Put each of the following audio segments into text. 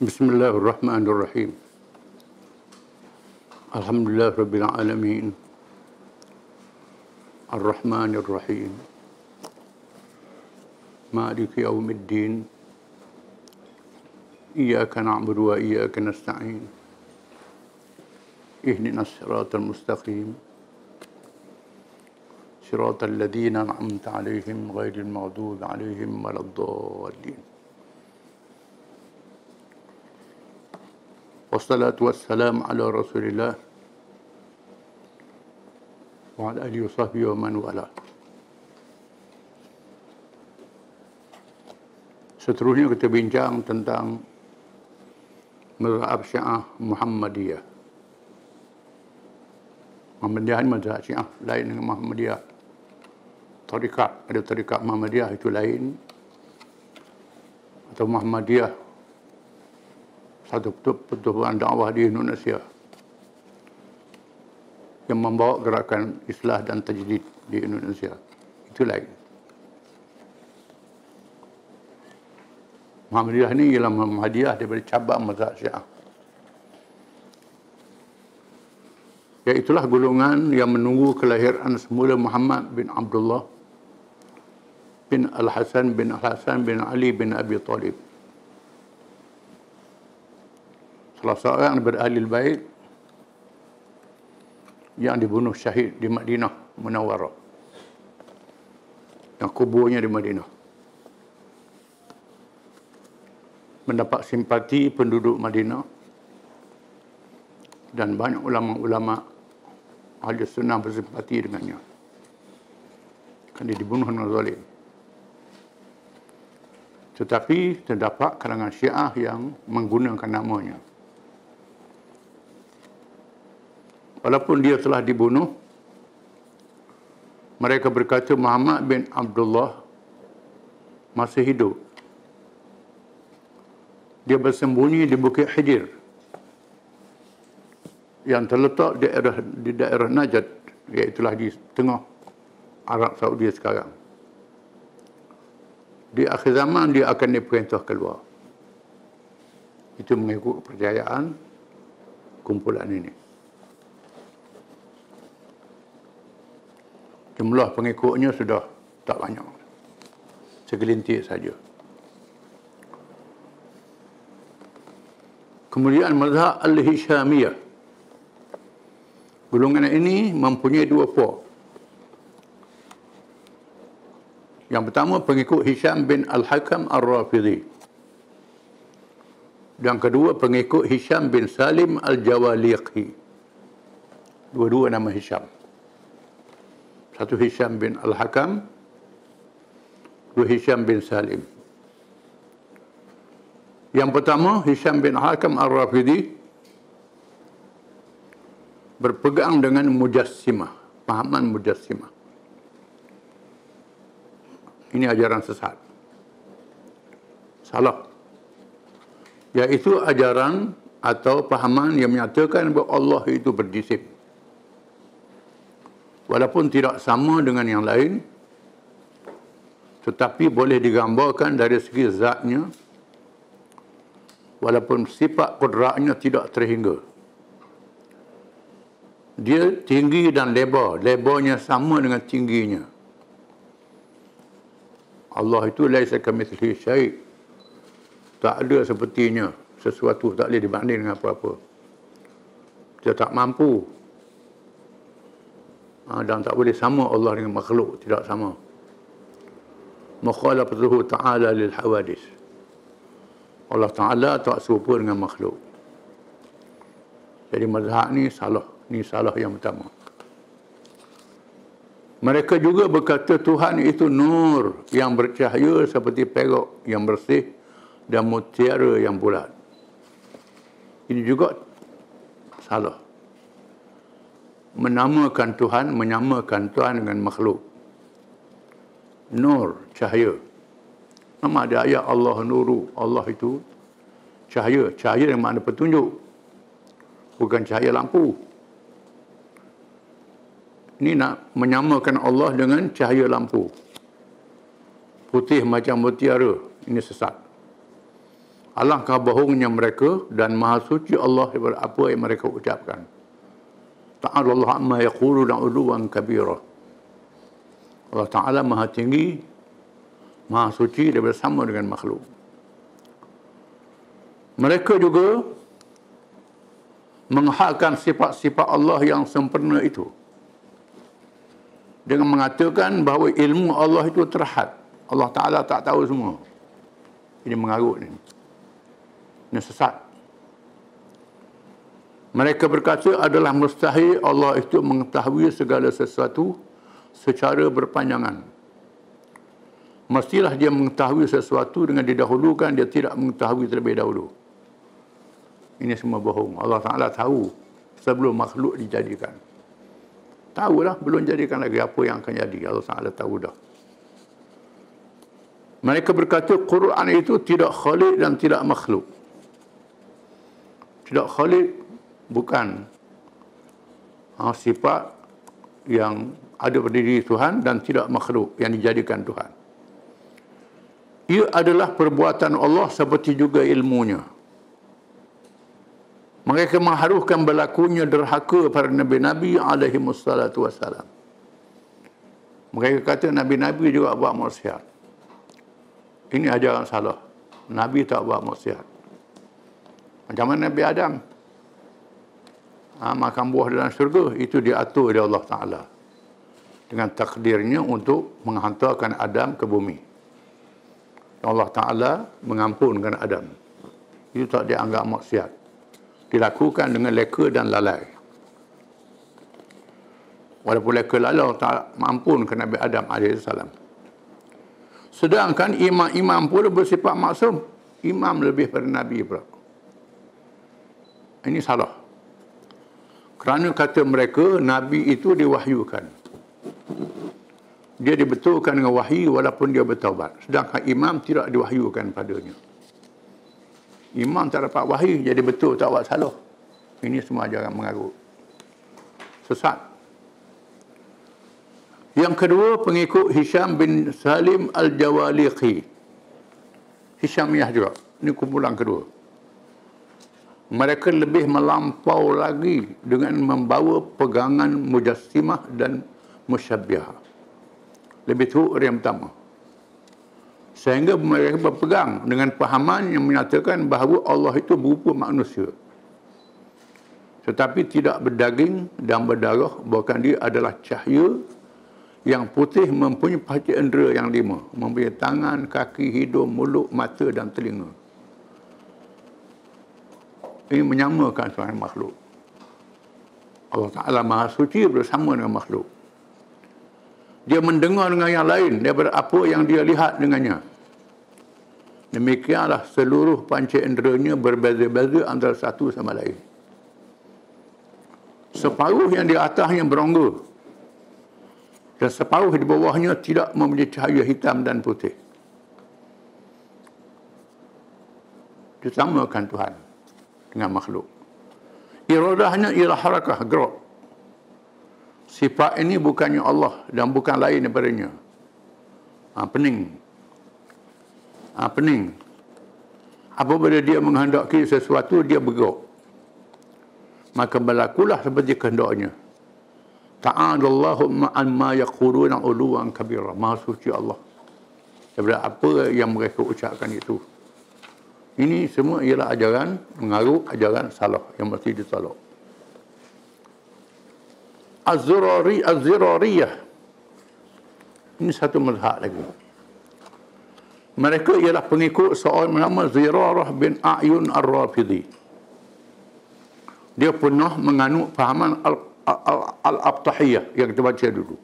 Bismillahirrahmanirrahim. Alhamdulillah Rabbil Alamin. Ar-Rahmanir-Rahim. Maliki Yawmiddin. Iyyaka na'budu wa iyyaka nasta'in. Ihdinas siratal mustaqim. Siratal ladzina an'amta 'alaihim ghairil maghdubi 'alaihim waladdallin. Wassalatu wassalamu ala Rasulillah wa ala alihi wa sahbihi wa man wala. Seterusnya kita bincang tentang mazhab Syiah Muhammadiyah. Muhammadiyah ini mazhab Syiah lain dengan Muhammadiyah. Tarikat, ada tarikat Muhammadiyah itu lain. Atau Muhammadiyah, satu pertubuhan dakwah di Indonesia yang membawa gerakan islah dan tajdid di Indonesia. Itu lain. Muhammadiyah ini ialah Muhammadiyah daripada cabang mazhab Syiah. Iaitulah golongan yang menunggu kelahiran semula Muhammad bin Abdullah bin Al-Hasan bin Al-Hasan bin Ali bin Abi Talib. Salah seorang daripada ahli bait yang dibunuh syahid di Madinah Munawwarah, yang kuburnya di Madinah, mendapat simpati penduduk Madinah dan banyak ulama-ulama ahli sunnah bersimpati dengannya, kerana dia dibunuh dengan zalim. Tetapi terdapat kalangan Syiah yang menggunakan namanya. Walaupun dia telah dibunuh, mereka berkata Muhammad bin Abdullah masih hidup. Dia bersembunyi di Bukit Hijr yang terletak di daerah Najd, iaitulah di tengah Arab Saudi sekarang. Di akhir zaman dia akan diperintah keluar. Itu mengikut kepercayaan kumpulan ini. Jumlah pengikutnya sudah tak banyak, segelintir saja. Kemudian mazhab Al-Hishamiyah. Golongan ini mempunyai dua puak. Yang pertama pengikut Hisham bin Al-Hakam Ar-Rafidhi. Yang kedua pengikut Hisham bin Salim Al-Jawaliqi. Dua-dua nama Hisham. Satu Hisham bin Al-Hakam, dua Hisham bin Salim. Yang pertama, Hisham bin Al-Hakam Ar-Rafidhi berpegang dengan Mujassimah, pahaman Mujassimah. Ini ajaran sesat. Salah. Iaitu ajaran atau pahaman yang menyatakan bahawa Allah itu berjisim. Walaupun tidak sama dengan yang lain, tetapi boleh digambarkan dari segi zatnya, walaupun sifat kudratnya tidak terhingga. Dia tinggi dan lebar, lebarnya sama dengan tingginya. Allah itu laisa kamitslihi syai', tak ada sepertinya sesuatu, tak boleh dibanding dengan apa-apa. Dia tak mampu. Dan tak boleh sama Allah dengan makhluk, tidak sama. Mukhalafatuhu ta'ala lil hawadis. Allah Ta'ala tak serupa dengan makhluk. Jadi mazhab ni salah. Ni salah yang pertama. Mereka juga berkata Tuhan itu nur yang bercahaya seperti perak yang bersih dan mutiara yang bulat. Ini juga salah. Menyamakan Tuhan dengan makhluk. Nur, cahaya. Nama ada ayat Allah nuru. Allah itu cahaya. Cahaya yang makna petunjuk. Bukan cahaya lampu. Ini nak menyamakan Allah dengan cahaya lampu. Putih macam mutiara. Ini sesat. Alangkah bohongnya mereka dan maha suci Allah daripada apa yang mereka ucapkan. Ta'ala Allah amma yaquluna 'uluwan kabira. Allah Ta'ala maha tinggi, maha suci daripada sama dengan makhluk. Mereka juga menghakkan sifat-sifat Allah yang sempurna itu dengan mengatakan bahawa ilmu Allah itu terhad. Allah Ta'ala tak tahu semua. Ini mengarut ni. Ini sesat. Mereka berkata adalah mustahil Allah itu mengetahui segala sesuatu secara berpanjangan. Mestilah dia mengetahui sesuatu dengan didahulukan, dia tidak mengetahui terlebih dahulu. Ini semua bohong. Allah Ta'ala tahu sebelum makhluk dijadikan. Tahulah, belum jadikan lagi apa yang akan jadi. Allah Ta'ala tahu dah. Mereka berkata Quran itu tidak khaliq dan tidak makhluk. Tidak khaliq bukan sifat yang ada pada diri Tuhan, dan tidak makhluk yang dijadikan Tuhan. Ia adalah perbuatan Allah seperti juga ilmunya. Mereka mengharukan berlakunya derhaka para nabi-nabi alaihi wassalatu wassalam. Mereka kata nabi-nabi juga buat maksiat. Ini ajaran salah. Nabi tak buat maksiat. Macam mana Nabi Adam? Makan buah dalam syurga, itu diatur oleh Allah Ta'ala dengan takdirnya untuk menghantarkan Adam ke bumi. Allah Ta'ala mengampunkan Adam. Itu tak dianggap maksiat. Dilakukan dengan leka dan lalai. Walaupun leka lalai, Allah Ta'ala mengampunkan Nabi Adam AS. Sedangkan imam-imam pula bersifat maksum. Imam lebih pada Nabi pula. Ini salah. Kerana kata mereka, Nabi itu diwahyukan. Dia dibetulkan dengan wahyu walaupun dia bertaubat. Sedangkan imam tidak diwahyukan padanya. Imam tak dapat wahyu, jadi betul tak buat salah. Ini semua ajaran mengarut. Sesat. Yang kedua, pengikut Hisham bin Salim al-Jawaliqi. Hishamiyah juga. Ini kumpulan kedua. Mereka lebih melampau lagi dengan membawa pegangan mujassimah dan musyabbihah. Lebih teruk dari yang pertama. Sehingga mereka berpegang dengan pahaman yang menyatakan bahawa Allah itu berupa manusia. Tetapi tidak berdaging dan berdarah, bahkan dia adalah cahaya yang putih, mempunyai panca indera yang 5. Mempunyai tangan, kaki, hidung, mulut, mata dan telinga. Ini menyamakan dengan makhluk. Allah Ta'ala Maha Suci bersama dengan makhluk. Dia mendengar dengan yang lain daripada apa yang dia lihat dengannya. Demikianlah seluruh panca inderanya berbeza-beza antara satu sama lain. Separuh yang di atasnya berongga, dan separuh di bawahnya tidak mempunyai cahaya hitam dan putih. Disamakan Tuhan dengan makhluk. Iradahnya ialah harakah, gerak. Sifat ini bukannya Allah dan bukan lain daripadanya. Pening. Pening. Apabila dia menghendaki sesuatu, dia bergerak. Maka berlakulah seperti kehendaknya. Ta'adallahu amma yaquluna 'uluwan kabira. Maha suci Allah daripada apa yang mereka ucapkan itu. Ini semua ialah ajaran mengarut, ajaran salah yang mesti ditolak. Az-Zirariyah. Ini satu mazhab lagi. Mereka ialah pengikut seorang bernama Zirarah bin A'yun Ar-Rafidhi. Dia pernah menganut fahaman Al-Abtahiyah yang kita baca dulu.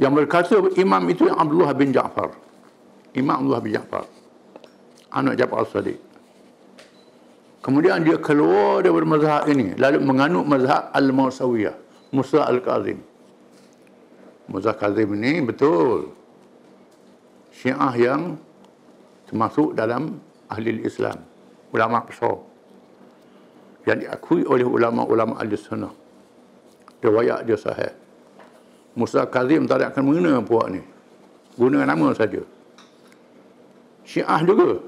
Yang berkata imam itu yang Abdullah bin Ja'far. Imam Abdullah bin Ja'far, anak Ja'far As-Sadiq. Kemudian dia keluar daripada mazhab ini, lalu menganut mazhab Al-Mausawiyah, Musa Al-Kazim. Musa Kazim ini betul Syiah yang termasuk dalam ahli Islam, ulama besar yang diakui oleh ulama-ulama Ahlussunnah. Riwayat dia sahih. Musa Kazim tak akan mengenal puak ni, guna nama saja. Syiah juga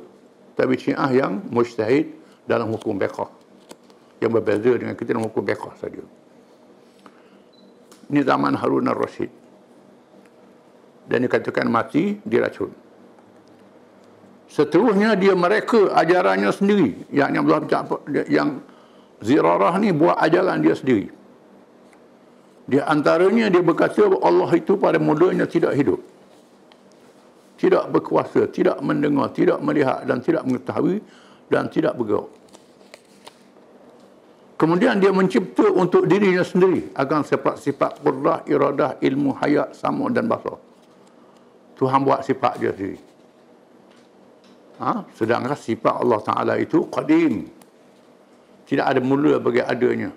Tapi Syiah yang mujtahid dalam hukum fiqh. Yang berbeza dengan kita dalam hukum fiqh saja. Ini zaman Harun al-Rashid. Dan dikatakan mati diracun. Seterusnya dia mereka ajarannya sendiri. Yang Zirarah ni buat ajaran dia sendiri. Di antaranya dia berkata bahawa Allah itu pada mulanya tidak hidup. Tidak berkuasa, tidak mendengar, tidak melihat dan tidak mengetahui dan tidak bergerak. Kemudian dia mencipta untuk dirinya sendiri akan sifat-sifat qudrah, iradah, ilmu, hayat, sama' dan basar. Tuhan buat sifat dia sendiri. Sedangkan sifat Allah Ta'ala itu qadim. Tidak ada mula bagi adanya.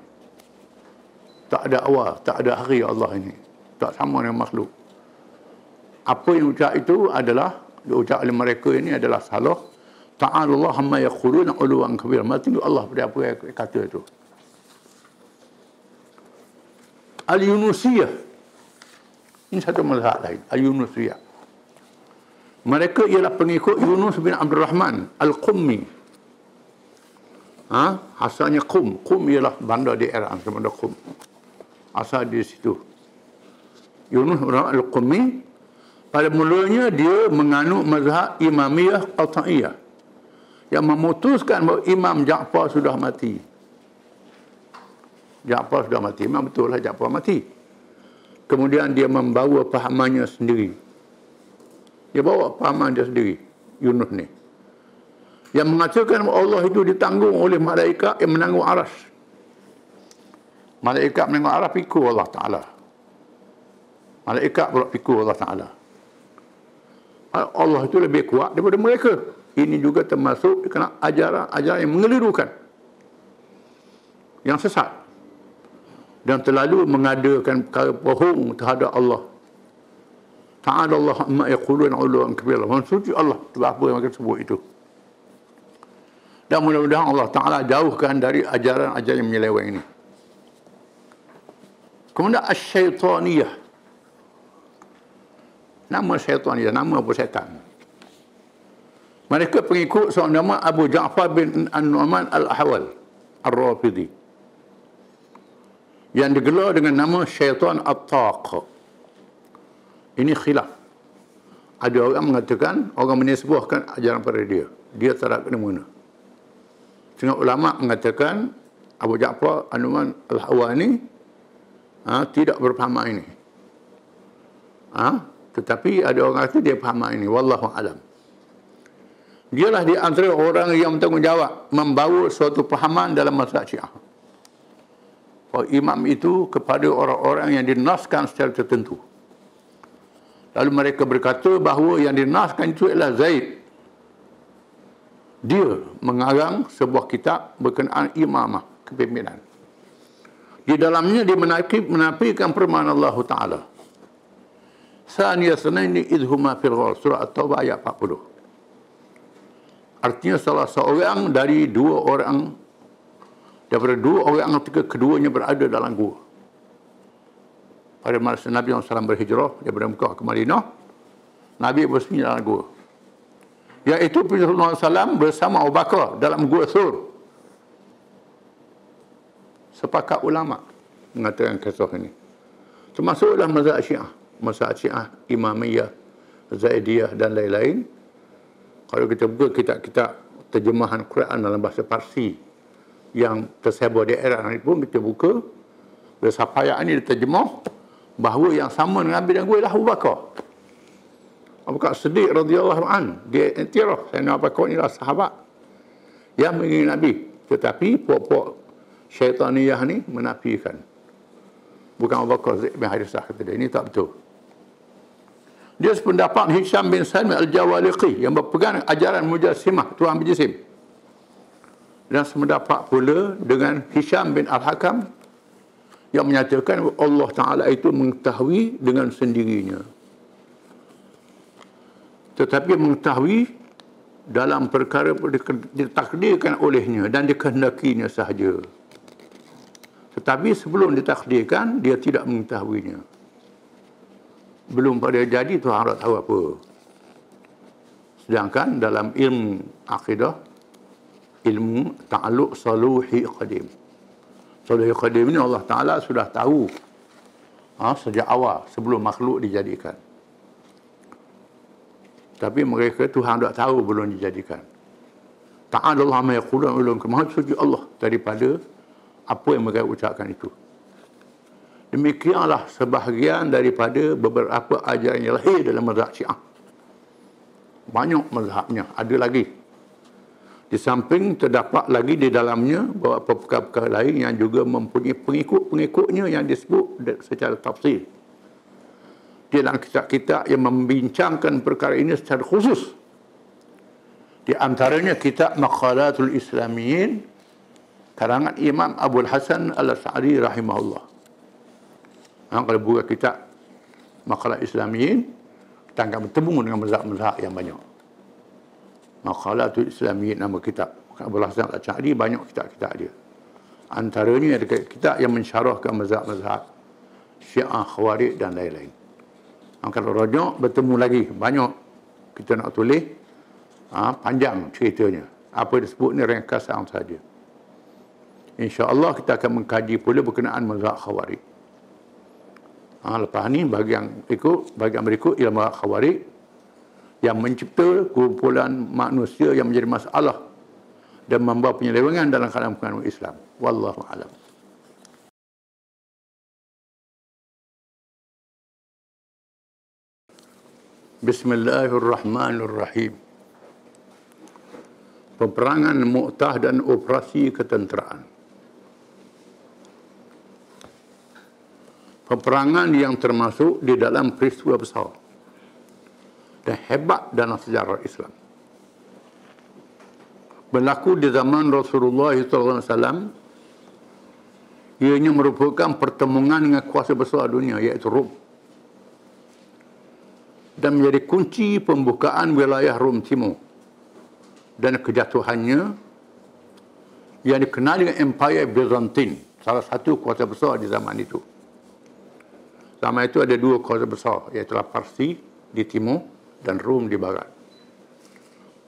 Tak ada awal, tak ada akhir Allah ini. Tak sama dengan makhluk. Apa yang ucap itu adalah, diucap oleh mereka ini adalah salah. Ta'ala Allah amma yaquluna uluwan kabira. Mati Allah pada apa yang kata itu. Al-Yunusiyah. Ini satu mazhab lain. Al-Yunusiyah. Mereka ialah pengikut Yunus bin Abdul Rahman Al-Qummi. Asalnya Qum. Qum ialah bandar di Iran, bandar Qum. Asal di situ. Yunus bin Al-Qummi, pada mulanya dia menganut mazhab Imamiyah Qata'iyah yang memutuskan bahawa Imam Ja'far sudah mati. Ja'far sudah mati. Memang betul lah Ja'far mati. Kemudian dia membawa pahamannya sendiri. Dia bawa pahaman dia sendiri, Yunus ni. Yang mengatakan bahawa Allah itu ditanggung oleh malaikat yang menanggung aras. Malaikat menanggung aras pikul Allah Ta'ala. Malaikat pula pikul Allah Ta'ala. Allah itu lebih kuat daripada mereka. Ini juga termasuk kerana ajaran yang mengelirukan, yang sesat, dan terlalu mengadakan perkara bohong terhadap Allah. Ta'ala Allah amma yaquluna 'uluwan kabira. Maksudnya Allah itu apa yang mereka sebut itu. Dan mudah-mudahan Allah Ta'ala jauhkan dari ajaran-ajaran yang menyeleweng ini. Kemudian Asy-Syaitaniyah. Nama Syaitaniyah, nama apa syaitan. Mereka pengikut seorang nama Abu Ja'far bin An-Nu'man Al-Ahwal Ar-Rafidhi, yang digelar dengan nama Syaitan At-Taq. Ini khilaf. Ada orang mengatakan, orang menisbahkan ajaran pada dia. Dia tak kena mana. Setengah ulama mengatakan Abu Ja'far An-Nu'man Al-Ahwal ini tidak berfaham ini. Tetapi ada orang kata dia faham ini. Wallahu alam. Dialah di antara orang yang bertanggungjawab membawa suatu pahaman dalam mazhab Syiah. Imam itu kepada orang-orang yang dinaskan secara tertentu. Lalu mereka berkata bahawa yang dinaskan itu adalah Zaid. Dia mengarang sebuah kitab berkenaan imamah, kepimpinan. Di dalamnya dia menafikan firman Allah Ta'ala. Saniya sunaini idhuma fil ghar, surah At-Taubah ayat 40. Artinya salah seorang dari dua orang, daripada dua orang ketika keduanya berada dalam gua. Pada masa Nabi SAW berhijrah daripada Mekah ke Madinah, Nabi bersembunyi dalam gua. Iaitu Rasulullah SAW bersama Abu Bakar dalam gua Sur. Sepakat ulama mengatakan kisah ini. Termasuklah mazhab Syiah. Mazhab Syiah, Imamiyah, Zaidiyah dan lain-lain. Kalau kita buka kitab-kitab terjemahan Quran dalam bahasa Parsi yang tersebar di era ini pun, kita buka, bila sampai ayat ini diterjemah, bahawa yang sama dengan Nabi dan gue adalah Abu Bakar. Abu Bakar Siddiq radhiyallahu an, dia iktiraf, Sayyidina Abu Bakar inilah sahabat yang mengingini Nabi. Tetapi puak-puak Syaitaniyah ni menafikan. Bukan Abu Bakar bin Harisah kata dia, ini tak betul. Dia sependapat Hisham bin Salim Al-Jawaliqi yang berpegang ajaran Mujassimah, Tuhan berjisim. Dan sependapat pula dengan Hisham bin Al-Hakam yang menyatakan Allah Ta'ala itu mengetahui dengan sendirinya. Tetapi mengetahui dalam perkara ditakdirkan olehnya dan dikehendakinya sahaja. Tetapi sebelum ditakdirkan, dia tidak mengetahuinya. Belum pada jadi Tuhan tak tahu apa. Sedangkan dalam ilmu akidah, ilmu ta'alluq saluhi qadim. Saluhi qadim ni Allah Ta'ala sudah tahu sejak awal sebelum makhluk dijadikan. Tapi mereka Tuhan tak tahu belum dijadikan. Ta'ala Allah ma yaqulun ulun, maha suci Allah daripada apa yang mereka ucapkan itu. Demikianlah sebahagian daripada beberapa ajaran yang lahir dalam mazhab Syiah. Banyak mazhabnya, ada lagi. Di samping terdapat lagi di dalamnya beberapa perkara-perkara lain yang juga mempunyai pengikut-pengikutnya yang disebut secara tafsir. Di dalam kitab-kitab yang membincangkan perkara ini secara khusus. Di antaranya kitab Maqalatul Islamiyin karangan Imam Abul Hasan Al-Asy'ari rahimahullah. Kalau buka kitab Maqalat Islamiyin, kita akan bertemu dengan mazhab-mazhab yang banyak. Maqalatul Islamiyin nama kitab. Abul Hasan Al-Asy'ari banyak kitab-kitab dia. Antaranya ada kitab yang mensyarahkan mazhab-mazhab Syiah, Khawarij dan lain-lain. Kalau rojok bertemu lagi banyak kita nak tulis, panjang ceritanya. Apa disebut ni ringkasan saja. InsyaAllah kita akan mengkaji pula berkenaan mazhab Khawarij. Lepas ni bahagian berikut ialah mazhab Khawarij yang mencipta kumpulan manusia yang menjadi masalah dan membawa penyelewengan dalam kalangan penganut Islam. Wallahu a'lam. Bismillahirrahmanirrahim. Peperangan Mu'tah dan operasi ketenteraan. Peperangan yang termasuk di dalam peristiwa besar dan hebat dalam sejarah Islam. Berlaku di zaman Rasulullah SAW. Ianya merupakan pertemuan dengan kuasa besar dunia, iaitu Rom, dan menjadi kunci pembukaan wilayah Rom Timur dan kejatuhannya yang dikenal dengan Empire Byzantine, salah satu kuasa besar di zaman itu. Zaman itu ada dua kuasa besar, iaitu Parsi di timur dan Rom di barat.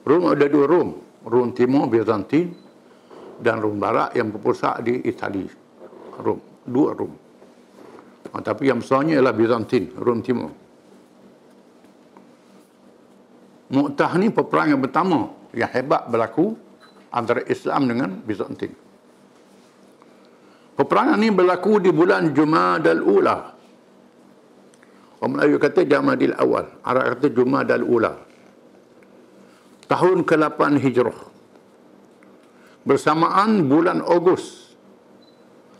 Rom ada dua Rom, Rom Timur Byzantine dan Rom Barat yang berpusat di Itali. Rom, dua Rom. Tapi yang besarnya ialah Byzantine, Rom Timur. Mu'tah ni peperangan yang pertama yang hebat berlaku antara Islam dengan Byzantine. Peperangan ni berlaku di bulan Jumadal Ula. Orang Melayu kata Jamadil Awal, Arab kata Jumadal Ula. Tahun ke-8 Hijrah. Bersamaan bulan Ogos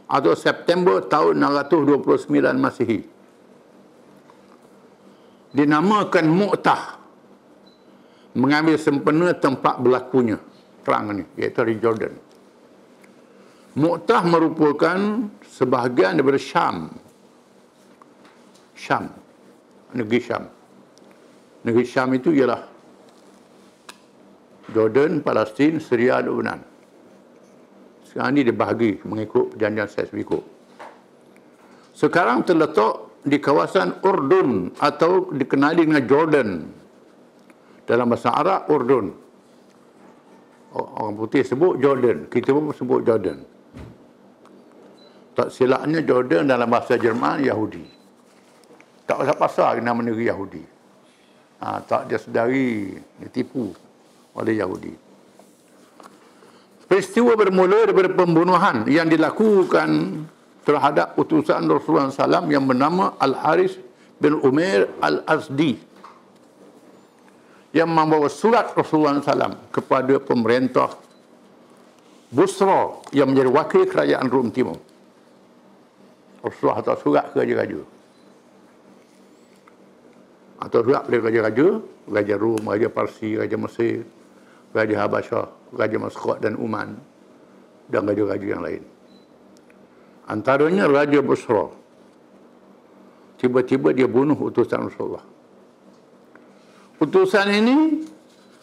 atau September tahun 629 Masihi. Dinamakan Mu'tah, mengambil sempena tempat berlakunya perang ini, iaitu di Jordan. Mu'tah merupakan sebahagian daripada Syam, negeri Syam. Negeri Syam itu ialah Jordan, Palestin, Syria, Lebanon. Sekarang ini dibahagi mengikut perjanjian Sykes-Picot. Sekarang terletak di kawasan Urdun atau dikenali dengan Jordan. Dalam bahasa Arab, Urdun. Orang putih sebut Jordan. Kita pun sebut Jordan. Tak silapnya Jordan dalam bahasa Jerman, Yahudi. Tak pasal-pasal nama negeri Yahudi. Tak dia sedari ditipu oleh Yahudi. Peristiwa bermula daripada pembunuhan yang dilakukan terhadap utusan Rasulullah SAW yang bernama Al-Haris bin Umair Al-Azdi, yang membawa surat Rasulullah SAW kepada pemerintah Busra yang menjadi wakil kerajaan Rom Timur. Rasulullah hantar surat ke raja-raja. Atau surat dari raja-raja, Raja Rom, Raja Parsi, Raja Mesir, Raja Habasyah, Raja Maskat dan Uman, dan raja-raja yang lain. Antaranya Raja Busra. Tiba-tiba dia bunuh utusan Rasulullah. Utusan ini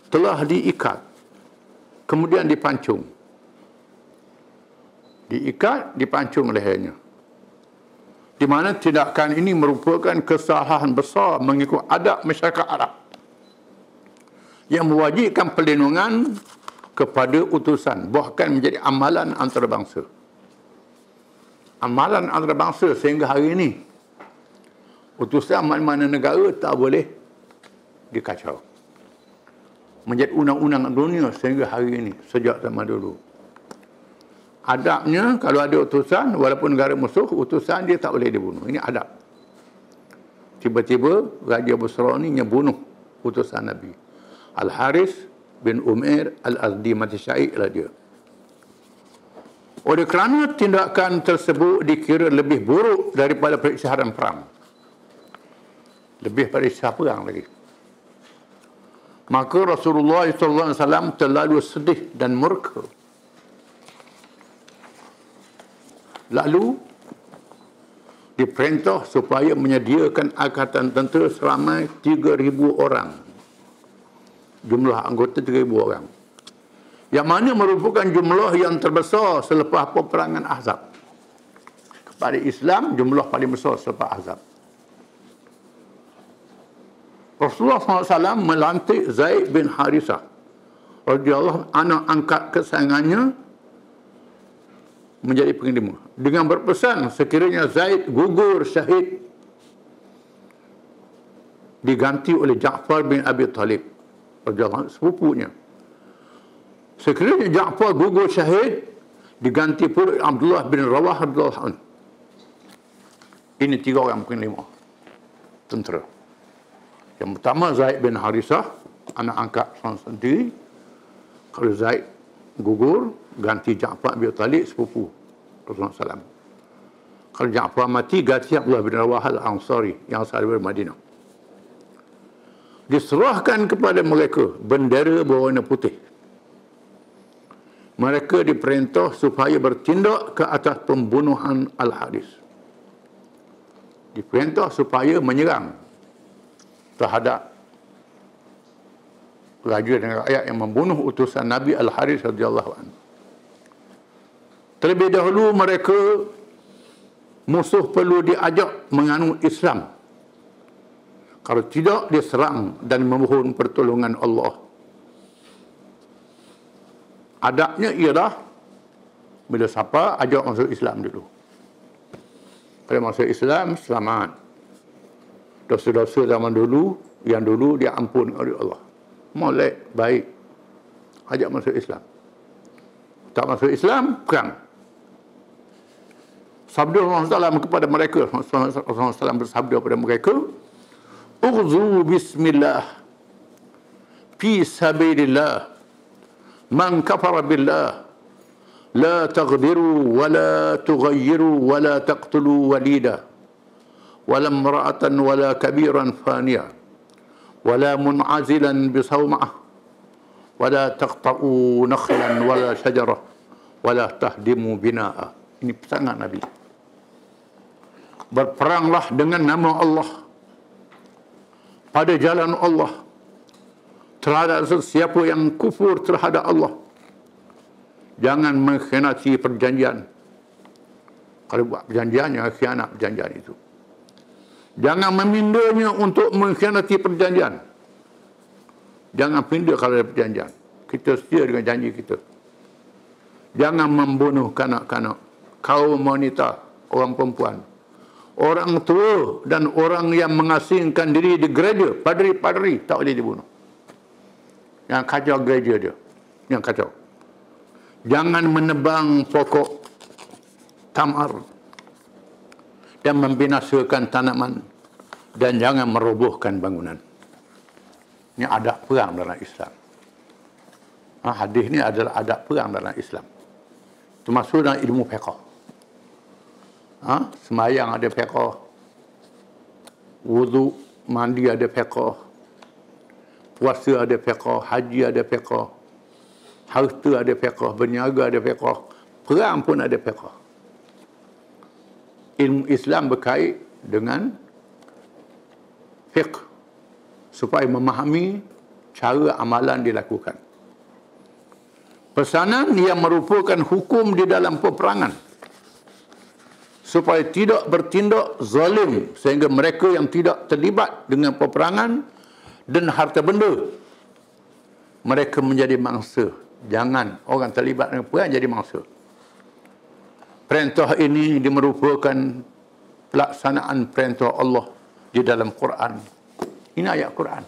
telah diikat, kemudian dipancung. Diikat, dipancung lehernya. Di mana tindakan ini merupakan kesalahan besar mengikut adab masyarakat Arab yang mewajibkan perlindungan kepada utusan, bahkan menjadi amalan antarabangsa. Amalan antarabangsa sehingga hari ini, utusan mana-mana negara tak boleh dikacau. Menjadi undang-undang dunia sehingga hari ini, sejak zaman dulu. Adabnya, kalau ada utusan, walaupun negara musuh, utusan dia tak boleh dibunuh. Ini adab. Tiba-tiba, Raja Busra ni bunuh utusan Nabi. Al-Haris bin Umair Al-Azdi mati syahid lah dia. Oleh kerana tindakan tersebut dikira lebih buruk daripada perisytiharan perang. Lebih pada isytihar perang lagi. Maka Rasulullah SAW terlalu sedih dan murka. Lalu diperintah supaya menyediakan angkatan tentera seramai 3,000 orang. Jumlah anggota 3,000 orang. Yang mana merupakan jumlah yang terbesar selepas peperangan Ahzab. Kepada Islam, jumlah paling besar selepas Ahzab. Rasulullah SAW melantik Zaid bin Harithah radhiyallahu anak angkat kesayangannya menjadi panglima, dengan berpesan sekiranya Zaid gugur syahid diganti oleh Ja'far bin Abi Talib radhiyallahu anhu, sepupunya. Sekiranya Ja'far gugur syahid diganti pula Abdullah bin Rawah radhiyallahu anhu. Ini 3 orang panglima tentera. Yang pertama Zaid bin Harithah, anak angkat seorang sendiri. Kalau Zaid gugur, ganti Ja'far bin Talib, sepupu Rasulullah SAW. Kalau Ja'far mati, ganti Abdullah bin Rawah al-Ansari yang asal dari Madinah. Diserahkan kepada mereka bendera berwarna putih. Mereka diperintah supaya bertindak ke atas pembunuhan Al-Haris. Diperintah supaya menyerang terhadap raja dan rakyat yang membunuh utusan Nabi Al-Haris radhiyallahu anhu. Terlebih dahulu mereka, musuh perlu diajak menganut Islam. Kalau tidak, dia serang dan memohon pertolongan Allah. Adabnya ialah bila siapa ajak masuk Islam dulu. Kalau masuk Islam, selamat. Dosa-dosa zaman dulu, yang dulu dia ampun oleh Allah. Molek, baik. Ajak masuk Islam. Tak masuk Islam, perang. Sabda Rasulullah SAW kepada mereka, Rasulullah SAW bersabda kepada mereka, Ughzu bismillah, fi sabilillah, man kafara billah, la taghdiru, wa la tughayyiru, wa la taqtulu walida, wala imra'atan, wala kabiran faniya, wala mun'azilan bisawma'ah, wala taqta'u nakhlan, wala syajarah, wala tahdimu bina'a. Ini pesanan Nabi. Berperanglah dengan nama Allah, pada jalan Allah, terhadap siapa yang kufur terhadap Allah. Jangan mengkhianati perjanjian. Kalau buat perjanjian, jangan khianat perjanjian itu. Jangan memindanya untuk mengkhianati perjanjian. Jangan pindah kalau ada perjanjian. Kita setia dengan janji kita. Jangan membunuh kanak-kanak, kaum wanita, orang perempuan, orang tua dan orang yang mengasingkan diri di gereja, padri-padri tak boleh dibunuh. Yang kacau gereja dia, yang kacau. Jangan menebang pokok tamar dan membinasakan tanaman, dan jangan merobohkan bangunan. Ini adab perang dalam Islam. Hadis ini adalah adab perang dalam Islam. Termasuk dalam ilmu fiqh. Semayang ada fiqh, wudu, mandi ada fiqh, puasa ada fiqh, haji ada fiqh, harta ada fiqh, berniaga ada fiqh, perang pun ada fiqh. Ilmu Islam berkait dengan fiqh supaya memahami cara amalan dilakukan. Pesanan yang merupakan hukum di dalam peperangan supaya tidak bertindak zalim sehingga mereka yang tidak terlibat dengan peperangan dan harta benda mereka menjadi mangsa. Jangan orang terlibat dengan perang jadi mangsa. Perintah ini merupakan pelaksanaan perintah Allah di dalam Quran. Ini ayat Quran.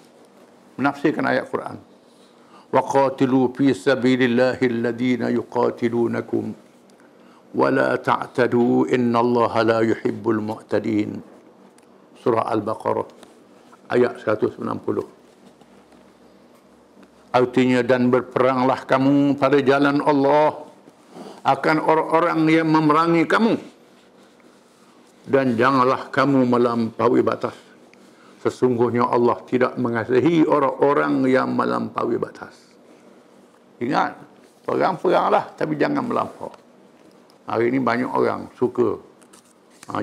Menafsirkan ayat Quran. وَقَاتِلُوا فِي سَبِيلِ اللَّهِ الَّذِينَ يُقَاتِلُونَكُمْ وَلَا تَعْتَدُوا إِنَّ اللَّهَ لَا يُحِبُّ الْمُعْتَدِينَ. Surah Al-Baqarah ayat 190. Artinya, dan berperanglah kamu pada jalan Allah akan orang-orang yang memerangi kamu, dan janganlah kamu melampaui batas. Sesungguhnya Allah tidak mengasihi orang-orang yang melampaui batas. Ingat, perang-peranglah tapi jangan melampau. Hari ini banyak orang suka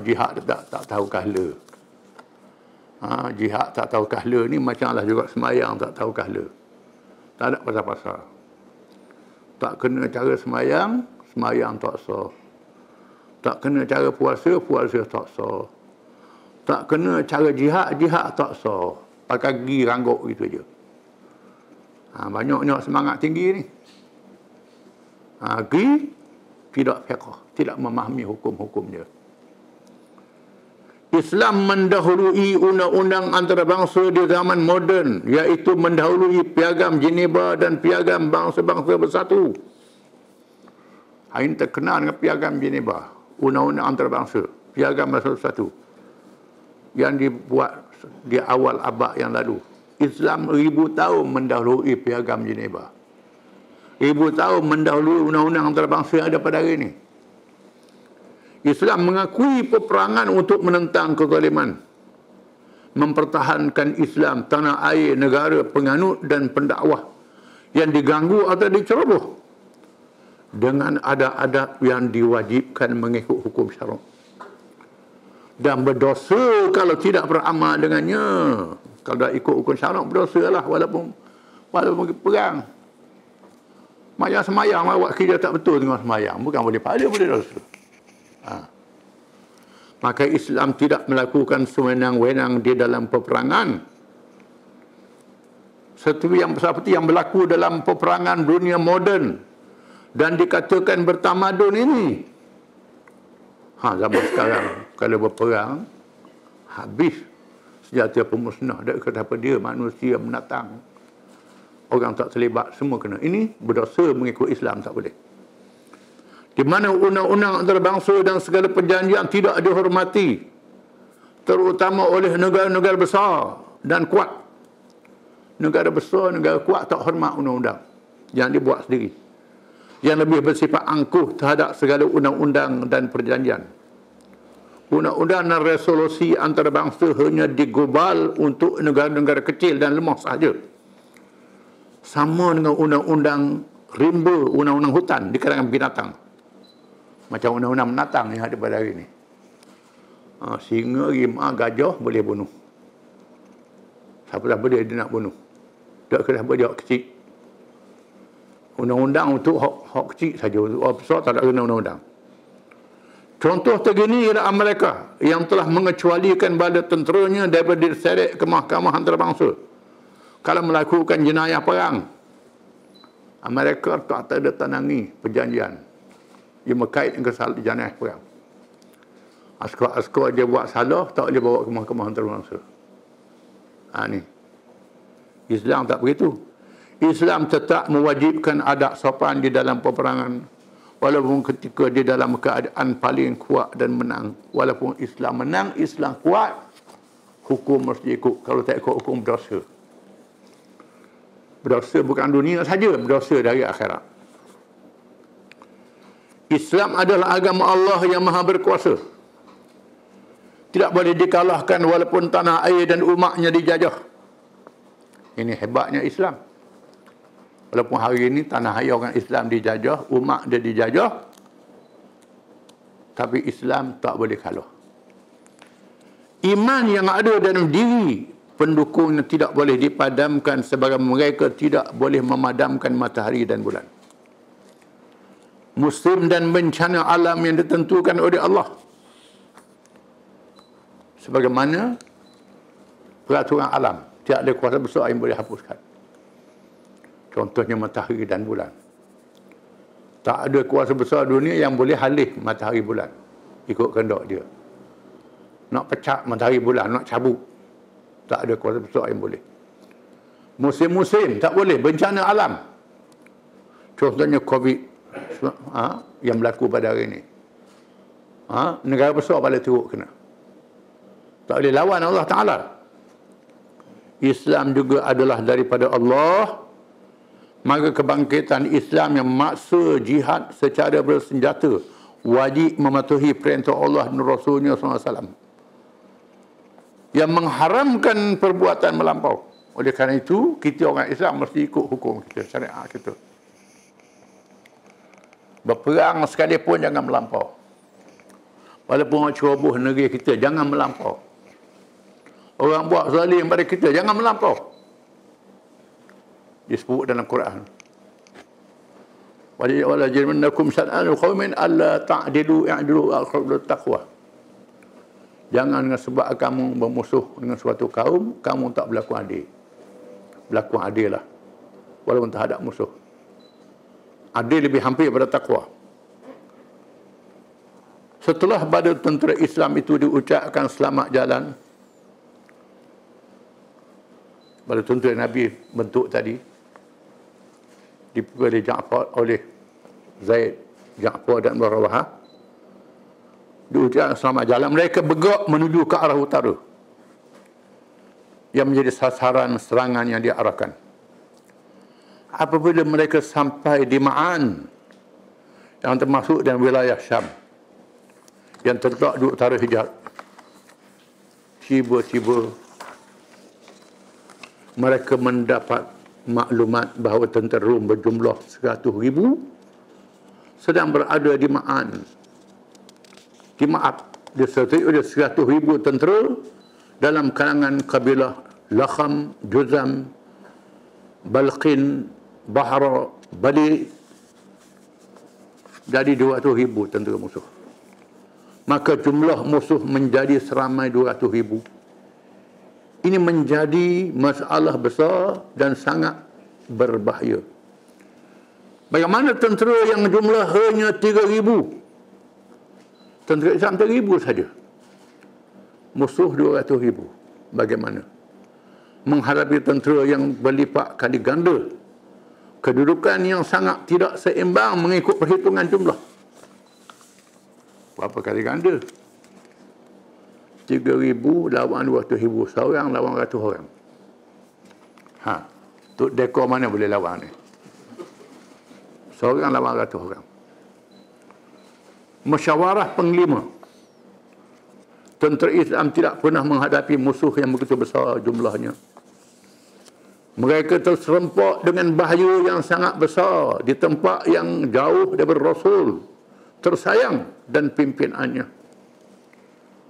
jihad tak tahu kahla. Jihad tak tahu kahla ni macamlah juga semayang tak tahu kahla. Tak ada pasal-pasal. Tak kena cara semayang, semayang tak sah. Tak kena cara puasa, puasa tak sah. Tak kena cara jihad, jihad tak sah. Pakai gigi rangguk gitu je. Banyak semangat tinggi ni. Gigi tidak fiqh, tidak memahami hukum-hukumnya. Islam mendahului undang-undang antarabangsa di zaman moden, iaitu mendahului Piagam Geneva dan Piagam Bangsa-Bangsa Bersatu. Hari ini terkenal dengan Piagam Geneva, undang-undang antarabangsa, Piagam Bangsa Bersatu, yang dibuat di awal abad yang lalu. Islam 1000 tahun mendahului Piagam Geneva. 1000 tahun mendahului undang-undang antarabangsa yang ada pada hari ini. Islam mengakui peperangan untuk menentang kezaliman, mempertahankan Islam, tanah air, negara, penganut dan pendakwah yang diganggu atau diceroboh dengan adab-adab yang diwajibkan mengikut hukum syarak, dan berdosa kalau tidak beramal dengannya. Kalau tak ikut hukum syarak, berdosa lah walaupun perang. Macam semayang, awak kerja tak betul dengan semayang, bukan boleh pahala, boleh dosa. Maka Islam tidak melakukan sewenang-wenang di dalam peperangan. Seperti yang berlaku dalam peperangan dunia moden dan dikatakan bertamadun ini. Zaman sekarang kalau berperang, habis senjata pemusnah. Tak kata apa dia, manusia menatang. Orang tak terlibat, semua kena. Ini berdosa mengikut Islam, tak boleh. Di mana undang-undang antarabangsa dan segala perjanjian tidak dihormati, terutama oleh negara-negara besar dan kuat. Negara besar, negara kuat tak hormat undang-undang yang dibuat sendiri, yang lebih bersifat angkuh terhadap segala undang-undang dan perjanjian. Undang-undang dan resolusi antarabangsa hanya digubal untuk negara-negara kecil dan lemah sahaja. Sama dengan undang-undang rimba, undang-undang hutan di kalangan binatang. Macam undang-undang menatang yang ada pada hari ini. Singa, rimau, gajah boleh bunuh. Siapa-siapa dia nak bunuh. Tak kena apa dia hak kecil. Undang-undang untuk hak kecil saja. Untuk hak besar tak ada guna undang-undang. Contoh terkini ialah Amerika yang telah mengecualikan bala tenteranya daripada diseret ke mahkamah antarabangsa kalau melakukan jenayah perang. Amerika tak ada tandangi perjanjian yang berkait dengan jenayah perang. Askar dia buat salah, tak boleh bawa ke mahkamah antarabangsa. Ni Islam tak begitu. Islam tetap mewajibkan adab sopan di dalam peperangan, walaupun ketika di dalam keadaan paling kuat dan menang. Walaupun Islam menang, Islam kuat, hukum mesti ikut. Kalau tak ikut hukum, berdosa. Berdosa bukan dunia saja, berdosa dari akhirat. Islam adalah agama Allah yang maha berkuasa. Tidak boleh dikalahkan walaupun tanah air dan umatnya dijajah. Ini hebatnya Islam. Walaupun hari ini tanah air orang Islam dijajah, umat dia dijajah, tapi Islam tak boleh kalah. Iman yang ada dalam diri pendukungnya tidak boleh dipadamkan, sebagaimana mereka tidak boleh memadamkan matahari dan bulan. Musim dan bencana alam yang ditentukan oleh Allah, sebagaimana peraturan alam, tidak ada kuasa besar yang boleh hapuskan. Contohnya matahari dan bulan. Tak ada kuasa besar dunia yang boleh halih matahari bulan. Ikut kehendak dia. Nak pecah matahari bulan, nak cabut. Tak ada kuasa besar yang boleh. Musim-musim tak boleh. Bencana alam. Contohnya COVID yang berlaku pada hari ini. Negara besar pada teruk kena. Tak boleh lawan Allah Ta'ala. Islam juga adalah daripada Allah. Maka kebangkitan Islam yang maksa jihad secara bersenjata wajib mematuhi perintah Allah dan Rasulnya SAW yang mengharamkan perbuatan melampau. Oleh kerana itu, kita orang Islam mesti ikut hukum kita, syariat kita. Berperang sekalipun jangan melampau. Walaupun orang ceroboh negeri kita, jangan melampau. Orang buat zalim pada kita, jangan melampau. Disebut dalam Quran. Wala jilmannakum san'anu qaumin alla ta'dilu i'dilu aqrabut taqwa. Jangan dengan sebab kamu bermusuh dengan suatu kaum, kamu tak berlaku adil. Berlaku adil lah. Walaupun terhadap musuh. Adil lebih hampir pada takwa. Setelah pada tentera Islam itu diucapkan selamat jalan, pada tentera Nabi bentuk tadi, dipukul oleh Zaid, Ja'far dan Rawahah, diucapkan selamat jalan. Mereka bergerak menuju ke arah utara yang menjadi sasaran serangan yang diarahkan. Apabila mereka sampai di Ma'an yang termasuk dalam wilayah Syam yang terletak di utara Hijaz, tiba-tiba mereka mendapat maklumat bahawa tentera Rom berjumlah 100,000 sedang berada di Ma'an. Dia 100,000 tentera dalam kalangan kabilah Lakham, Juzam, Balqin, Bahra, Bali. Jadi 200,000 tentera musuh. Maka jumlah musuh menjadi seramai 200,000. Ini menjadi masalah besar dan sangat berbahaya. Bagaimana tentera yang jumlah hanya 3,000? Tentera Islam 3,000 saja. Musuh 200,000. Bagaimana? Menghadapi tentera yang berlipat kali ganda. Kedudukan yang sangat tidak seimbang mengikut perhitungan jumlah. Berapa kali ganda? 3,000 lawan 200,000. Seorang lawan 100 orang. Tok dekor mana boleh lawan ni? Seorang lawan 100 orang. Musyawarah penglima. Tentera Islam tidak pernah menghadapi musuh yang begitu besar jumlahnya. Mereka terserempak dengan bahaya yang sangat besar di tempat yang jauh daripada Rasul tersayang dan pimpinannya.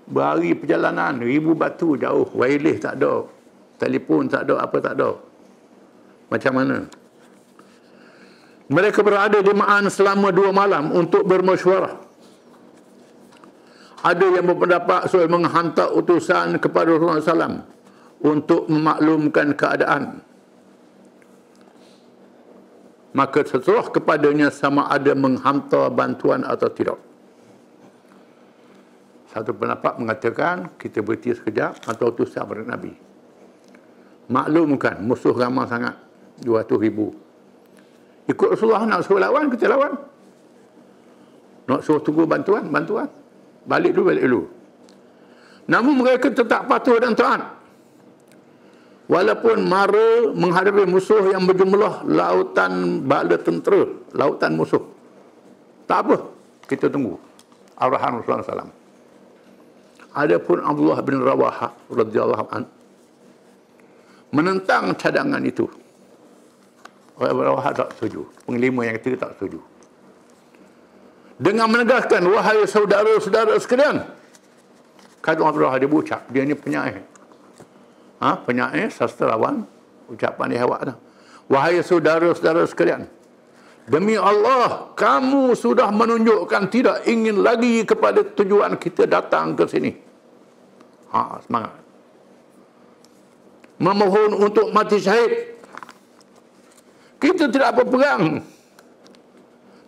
Berhari perjalanan, 1,000 batu jauh, wireless tak ada, telefon tak ada, apa tak ada. Macam mana? Mereka berada di Ma'an selama 2 malam untuk bermesyuarah. Ada yang berpendapat soal menghantar utusan kepada Rasulullah SAW untuk memaklumkan keadaan. Maka setelah kepadanya sama ada menghantar bantuan atau tidak. Satu pendapat mengatakan kita berhenti sekejap atau utusan kepada Nabi. Maklumkan musuh ramai sangat, 200,000. Ikut Rasulullah, nak suruh lawan, kita lawan. Nak suruh tunggu bantuan, bantuan. Balik dulu. Namun mereka tetap patuh dan taat. Walaupun mara menghadapi musuh yang berjumlah lautan bala tentera, lautan musuh. Tak apa, kita tunggu arahan Rasulullah SAW. Adapun Abdullah bin Rawahah radhiyallahu an menentang cadangan itu. Orang Rawahah tak setuju. Penglima yang ketiga tak setuju. Dengan menegaskan, wahai saudara-saudara sekalian. Kata Abdullah, dia berucap, dia ni penyair. Penyair, sastrawan, ucapan dia awak dah. Wahai saudara-saudara sekalian, demi Allah, kamu sudah menunjukkan tidak ingin lagi kepada tujuan kita datang ke sini. Semangat. Memohon untuk mati syahid. Kita tidak berperang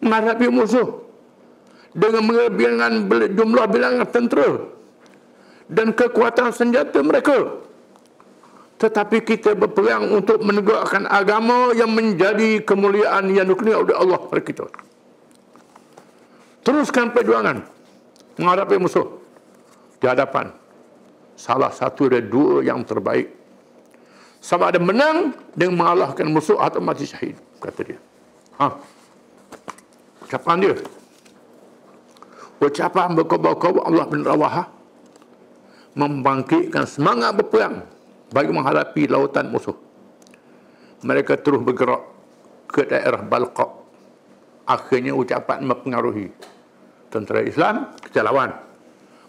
menghadapi musuh dengan jumlah bilangan tentera dan kekuatan senjata mereka. Tetapi kita berperang untuk menegakkan agama yang menjadi kemuliaan yang dikurniakan oleh Allah kepada kita. Teruskan perjuangan menghadapi musuh di hadapan salah satu dari dua yang terbaik. Sama ada menang dengan mengalahkan musuh atau mati syahid, kata dia. Ucapan dia. Ucapan berkobar-kobar Allah bin Rawaha membangkitkan semangat berperang bagi menghadapi lautan musuh. Mereka terus bergerak ke daerah Balqa. Akhirnya ucapan mempengaruhi tentera Islam, kita lawan.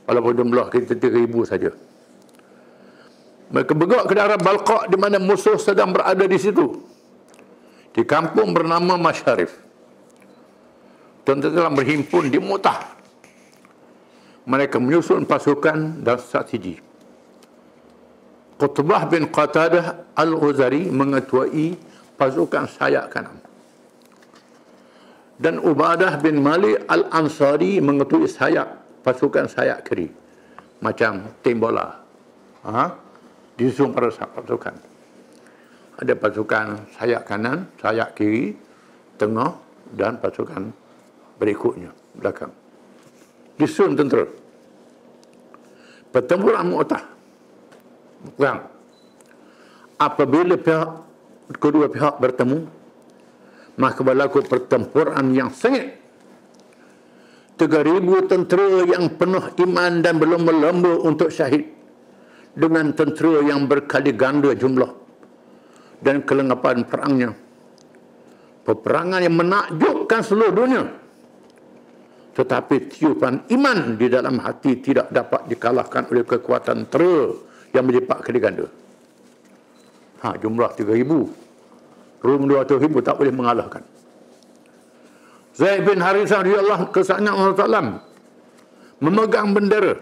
Walaupun jumlah kita 3,000 saja. Mereka bergerak ke daerah Balqa di mana musuh sedang berada di situ. Di kampung bernama Masyarif. Tentera telah berhimpun di Mu'tah. Mereka menyusun pasukan dan strategi. Qutbah bin Qatadah Al-Ghazari mengetuai pasukan sayap kanan. Dan Ubadah bin Malik Al-Ansari mengetuai pasukan sayap kiri. Macam tim bola. Disusun pada pasukan. Ada pasukan sayap kanan, sayap kiri, tengah dan pasukan berikutnya, belakang. Disusun tentera. Pertempuran Mu'tah. Perang. Apabila kedua pihak bertemu, maka berlaku pertempuran yang sengit. 3,000 tentera yang penuh iman dan berlomba-lomba untuk syahid dengan tentera yang berkali ganda jumlah dan kelengapan perangnya. Peperangan yang menakjubkan seluruh dunia. Tetapi tiupan iman di dalam hati tidak dapat dikalahkan oleh kekuatan tentera yang berlipat kali ganda. Jumlah 3,000. Rum 200,000 tak boleh mengalahkan. Zaid bin Harithah radhiyallahu anhu memegang bendera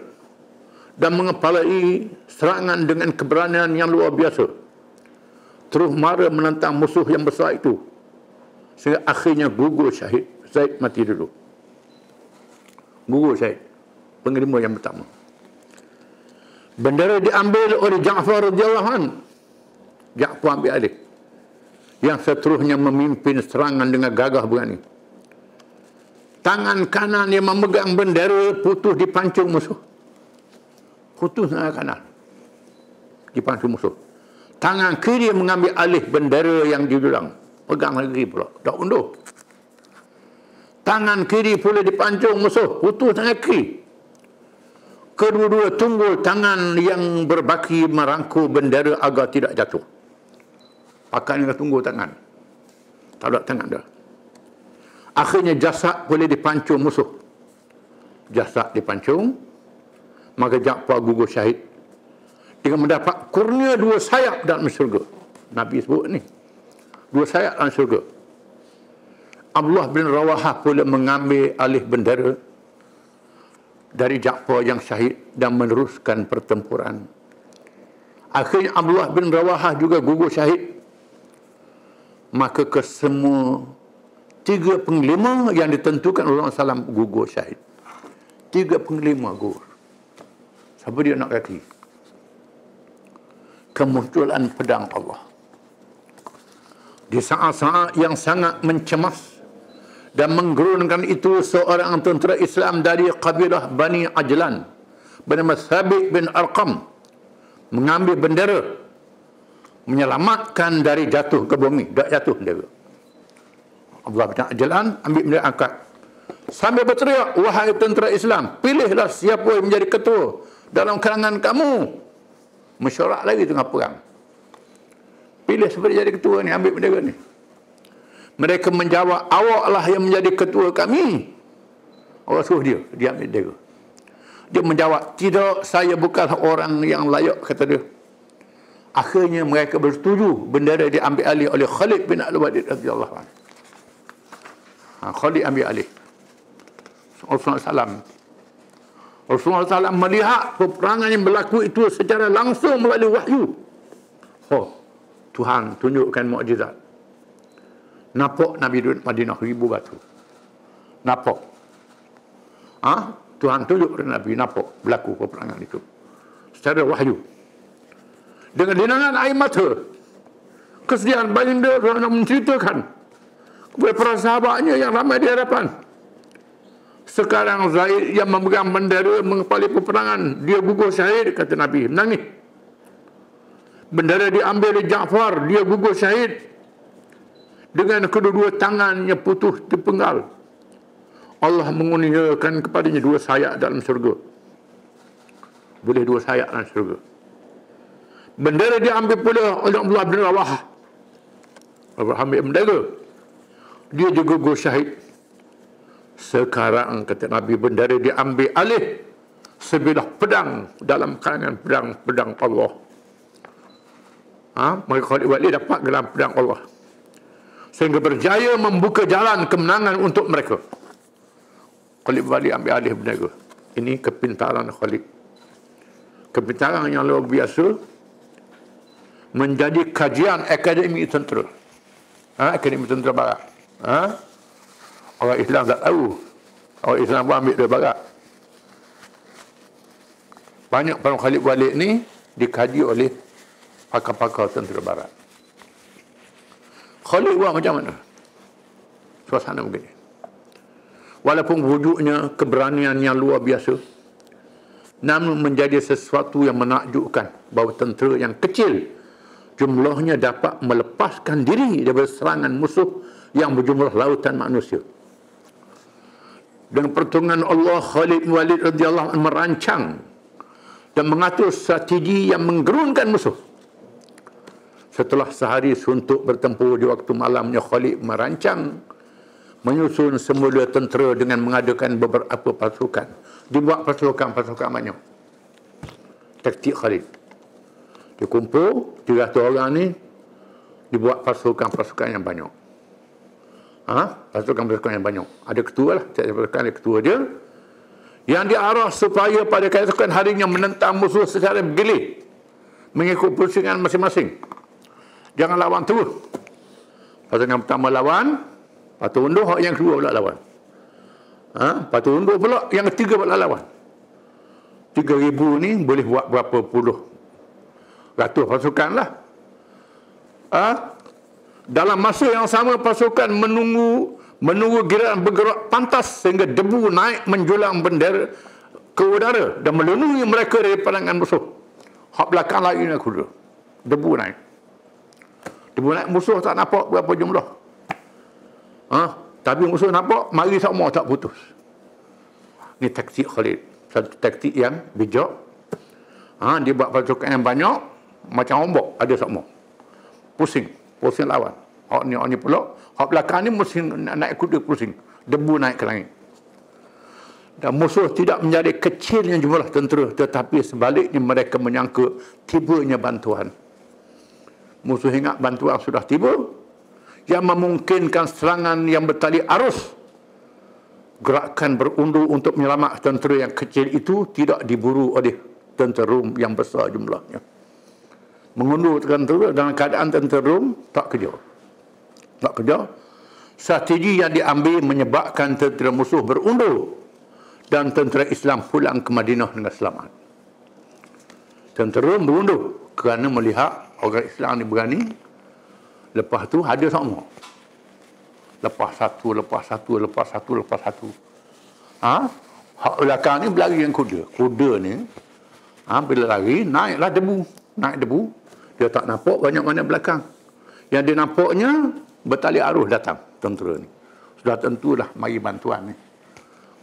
dan mengepalai serangan dengan keberanian yang luar biasa. Terus mara menentang musuh yang besar itu. Sehingga akhirnya gugur syahid. Zaid mati dulu. Gugur syahid. Pengelima yang pertama. Bendera diambil oleh Ja'far radhiyallahu anhu. Ja'far ambil alih. Yang seterusnya memimpin serangan dengan gagah berani. Tangan kanan yang memegang bendera putus dipancung musuh. Putus tangan kanan. Dipancung musuh. Tangan kiri mengambil alih bendera yang didulang. Pegang lagi pula. Tak undur. Tangan kiri pula dipancung musuh. Putus tangan kiri. Kedua-dua tunggul tangan yang berbaki merangkul bendera agar tidak jatuh. Pakai dengan tunggul tangan. Tak ada tangan dah. Akhirnya jasad boleh dipancung musuh. Jasad dipancung. Maka Ja'far gugur syahid. Dengan mendapat kurnia 2 sayap dalam syurga. Nabi sebut ni. 2 sayap dalam syurga. Abdullah bin Rawahah pula mengambil alih bendera dari Ja'far yang syahid dan meneruskan pertempuran. Akhirnya Abdullah bin Rawahah juga gugur syahid. Maka kesemua 3 penglima yang ditentukan oleh Rasulullah SAW gugur syahid. 3 penglima gugur. Siapa dia nak kaki? Kemunculan pedang Allah. Di saat-saat yang sangat mencemas dan menggerunkan itu, seorang tentera Islam dari kabilah Bani Ajlan bernama Thabit bin Arqam mengambil bendera, menyelamatkan dari jatuh ke bumi. Tak jatuh bendera. Abdullah bin Ajlan ambil bendera, angkat sambil berteriak, wahai tentera Islam, pilihlah siapa yang menjadi ketua dalam kalangan kamu. Mesyuarat lagi tengah perang. Pilih siapa jadi ketua ni, ambil bendera ni. Mereka menjawab, awaklah yang menjadi ketua kami. Orang suruh dia ambil bendera. Dia menjawab, tidak, saya bukanlah orang yang layak, kata dia. Akhirnya mereka bersetuju, bendera diambil alih oleh Khalid bin Al-Walid radhiyallahu anhu. Khalid ambil alih. Rasulullah SAW melihat peperangan yang berlaku itu secara langsung melalui wahyu. Tuhan tunjukkan mukjizat. Nampak Nabi duduk Madinah 1000 batu. Nampak. Tuhan tunjuk kepada Nabi, nampak berlaku peperangan itu. Secara wahyu. Dengan linangan air mata. Kesedihan baginda nak menceritakan kepada para sahabatnya yang ramai di hadapan. Sekarang Zaid yang memegang bendera mengepali peperangan, dia gugur syahid, kata Nabi, menangis. Bendera diambil oleh Ja'far, dia gugur syahid. Dengan kedua-dua tangannya putus dipenggal. Allah mengurniakan kepadanya 2 sayap dalam syurga. Boleh 2 sayap dalam syurga. Bendera diambil pula oleh Abdullah bin Rawahah. Ambil bendera. Dia juga gugur syahid. Sekarang, kata Nabi, bendera diambil alih sebilah pedang dalam kalangan pedang Allah. Mereka Khalid Walid dapat gelar pedang Allah. Sehingga berjaya membuka jalan kemenangan untuk mereka. Khalid Walid ambil alih bendera. Ini kepintaran Khalid. Kepintaran yang luar biasa. Menjadi kajian akademi tentera. Akademi tentera barat. Orang Islam tak tahu. Orang Islam pun ambil dari barat. Banyak perang Khalid Walid ni dikaji oleh pakar-pakar tentera barat. Khalid buat macam mana? Suasana begini. Walaupun wujudnya keberanian yang luar biasa, namun menjadi sesuatu yang menakjubkan bahawa tentera yang kecil jumlahnya dapat melepaskan diri daripada serangan musuh yang berjumlah lautan manusia. Dengan pertolongan Allah, Khalid bin Walid radhiyallahu anhu merancang dan mengatur strategi yang menggerunkan musuh. Setelah sehari suntuk bertempur di waktu malamnya, Khalid merancang menyusun semula tentera dengan mengadakan beberapa pasukan. Dibuat pasukan-pasukan banyak. Taktik Khalid. Dikumpul 300 orang ni, dibuat pasukan-pasukan yang banyak. Pasukan-pasukan yang banyak. Ada ketua lah. Setiap pasukan ada ketua dia. Yang diarah supaya pada keesokan harinya menentang musuh secara bergilir. Mengikut pusingan masing-masing. Jangan lawan terus. Pasukan pertama lawan. Lepas tu undur, yang kedua pula lawan. Lepas tu undur pula, yang ketiga pula lawan. 3,000 ni boleh buat berapa puluh ratus pasukan lah. Dalam masa yang sama pasukan menunggu giliran bergerak pantas sehingga debu naik menjulang bendera ke udara dan melindungi mereka dari pandangan musuh. Hak belakang lagi nak kuda. Debu naik. Debu naik, musuh tak nampak berapa jumlah. Tapi musuh nampak, mari semua tak putus. Ini taktik Khalid. Satu taktik yang bijak. Dia buat pasukan yang banyak, macam ombak, ada semua. Pusing lawan. Hak ni pula, hak belakang ni mesti naik kuda pusing. Debu naik ke langit. Dan musuh tidak menjadi kecilnya jumlah tentera, tetapi sebaliknya mereka menyangka tibanya bantuan. Musuh ingat bantuan sudah tiba, yang memungkinkan serangan yang bertali arus. Gerakan berundur untuk menyelamatkan tentera yang kecil itu tidak diburu oleh tentera Rom yang besar jumlahnya. Mengundur tentera dalam keadaan tentera Rom tak kejar. Strategi yang diambil menyebabkan tentera musuh berundur dan tentera Islam pulang ke Madinah dengan selamat. Tentera Rom berundur kerana melihat orang Islam ni berani. Lepas tu ada semua. Lepas satu. Hak belakang ni berlari yang kuda. Kuda ni, bila lari, naiklah debu. Naik debu. Dia tak nampak banyak-banyak belakang. Yang dia nampaknya, bertali arus datang tentera ni. Sudah tentulah mari bantuan ni.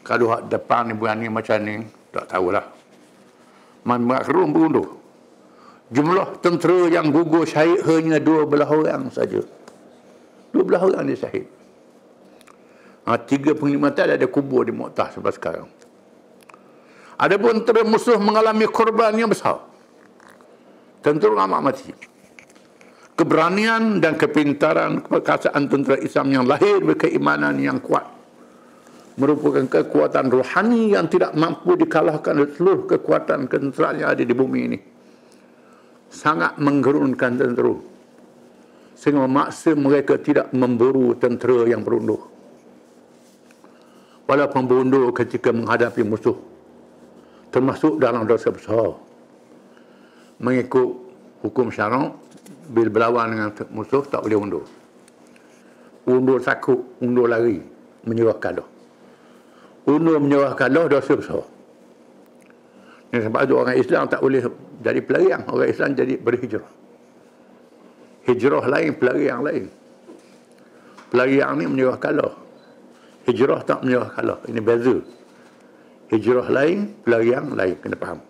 Kalau hak depan ni berani macam ni, tak tahulah. Man kerum berundur. Jumlah tentera yang gugur syahid hanya 12 orang saja. 12 orang dia syahid. 3 penghormatan ada kubur di Mu'tah sampai sekarang. Adapun tentera musuh mengalami korban yang besar. Tentera amat mati. Keberanian dan kepintaran perkasaan tentera Islam yang lahir berkeimanan yang kuat merupakan kekuatan rohani yang tidak mampu dikalahkan oleh seluruh kekuatan ketenteraan yang ada di bumi ini. Sangat menggerunkan tentera. sehingga memaksa mereka tidak memburu tentera yang berundur. Walaupun berundur ketika menghadapi musuh, termasuk dalam dosa besar. Mengikut hukum syarak, bila berlawan dengan musuh tak boleh undur. Undur takut, undur lari, menyerah kalah. Undur menyerah kalah dosa besar. Sebab itu orang Islam tak boleh jadi pelarian. Orang Islam jadi berhijrah. Hijrah lain, pelarian lain. Pelarian ni menyerah kalah. Hijrah tak menyerah kalah. Ini beza. Hijrah lain, pelarian lain. Kena faham.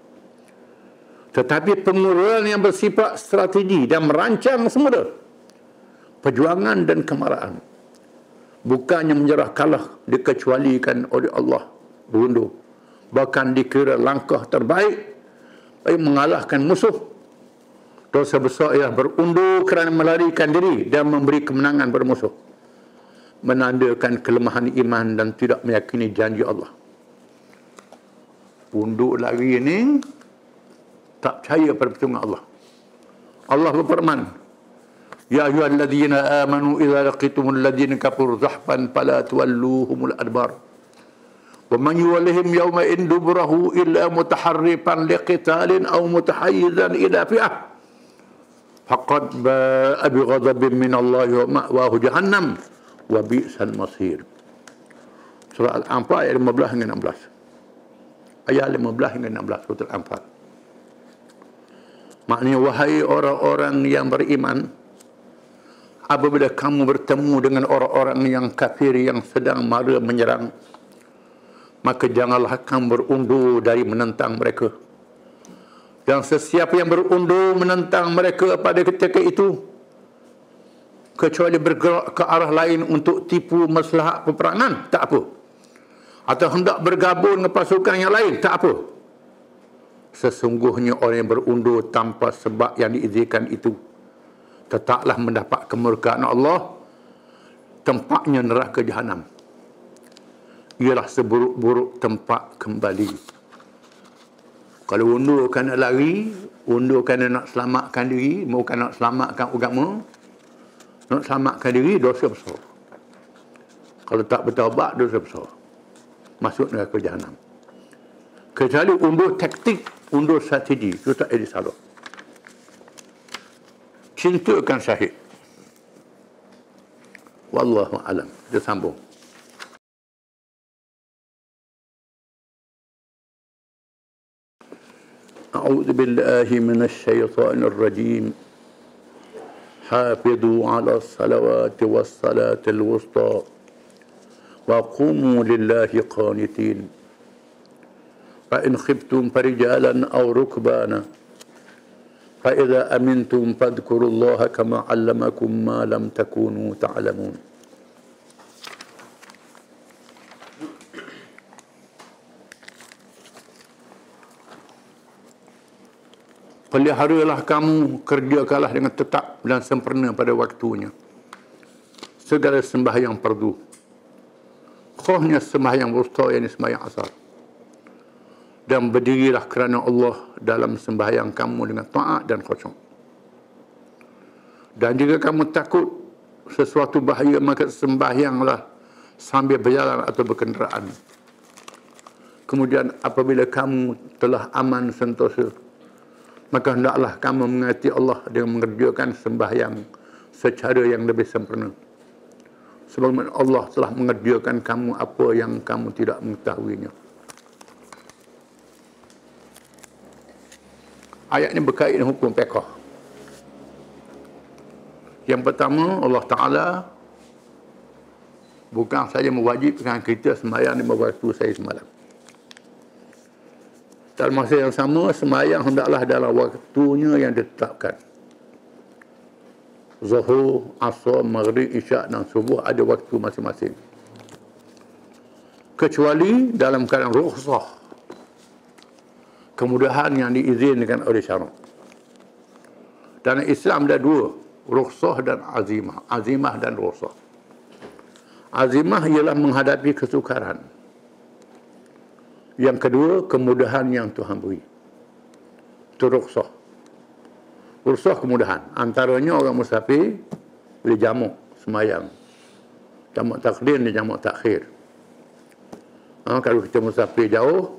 Tetapi pengurusan yang bersifat strategi dan merancang semula perjuangan dan kemarahan, bukannya menyerah kalah, dikecualikan oleh Allah, berundur. Bahkan dikira langkah terbaik bagi mengalahkan musuh. Dosa besar ialah berundur kerana melarikan diri dan memberi kemenangan pada musuh, menandakan kelemahan iman dan tidak meyakini janji Allah. Undur lari ini tak percaya pada pertolongan Allah. Allah berfirman, ya ayyuhalladzina amanu idza laqitumul ladzina kafaru zahfan fala tuwalluhumul adbar wa man yuwallihim yawma in duburahu illa mutaharrifan liqitalin aw mutahayyizan ila fi'ah faqad ba'a bighadabin min Allah wa ma'wahu jahannam wa bi'sal masir. Surah Al-Anfal ayat 15 hingga 16. Ayat 15 hingga 16 surah Al-Anfal. Maknanya, wahai orang-orang yang beriman, apabila kamu bertemu dengan orang-orang yang kafir yang sedang mara menyerang, maka janganlah kamu berundur dari menentang mereka. Dan sesiapa yang berundur menentang mereka pada ketika itu, kecuali bergerak ke arah lain untuk tipu maslahat peperangan, tak apa. Atau hendak bergabung dengan pasukan yang lain, tak apa. Sesungguhnya orang yang berundur tanpa sebab yang diizinkan itu tetaplah mendapat kemurkaan Allah, tempatnya neraka jahanam. Ialah seburuk-buruk tempat kembali. Kalau undur kerana lari, undur kerana nak selamatkan diri, bukan nak selamatkan agama, nak selamatkan diri, dosa besar. Kalau tak bertaubat, dosa besar. Masuk neraka jahanam. Kecuali undur taktik, undur strategi, itu tak ada salah. Cintakan syahid. Wallahu alam. Kita sambung. A'udzu billahi minasy syaithanir rajim. Hafidhu 'ala salawati was salatil wusta wa qumu lillahi qanitin. فإن خفتم فرجالا أو ركبانا فإذا أمنتم فاذكروا الله كما علمكم ما لم تكونوا تعلمون. Peliharalah kamu, kerjakanlah dengan tetap dan sempurna pada waktunya segala sembahyang fardu, khususnya sembahyang wusta, yakni sembahyang asar. Dan berdirilah kerana Allah dalam sembahyang kamu dengan taat dan khusyuk. Dan jika kamu takut sesuatu bahaya, maka sembahyanglah sambil berjalan atau berkenderaan. Kemudian apabila kamu telah aman sentosa, maka hendaklah kamu mengasihi Allah dengan mengerjakan sembahyang secara yang lebih sempurna. Sebagaimana Allah telah mengerjakan kamu apa yang kamu tidak mengetahuinya. Ayat ini berkait dengan hukum fiqh. Yang pertama, Allah Ta'ala bukan saja mewajibkan kita sembahyang 5 waktu saya semalam. Dalam masa yang sama, sembahyang hendaklah dalam waktunya yang ditetapkan. Zuhur, Asar, Maghrib, Isyak dan Subuh ada waktu masing-masing. Kecuali dalam keadaan rukhsah, kemudahan yang diizinkan oleh syarak. Dan Islam ada dua, rukhsah dan azimah. Azimah dan rukhsah. Azimah ialah menghadapi kesukaran. Yang kedua, kemudahan yang Tuhan beri. Itu rukhsah. Rukhsah kemudahan. Antaranya orang musafir boleh jamak semayang. Jamak takdim dan jamak takhir. Kalau kita musafir jauh,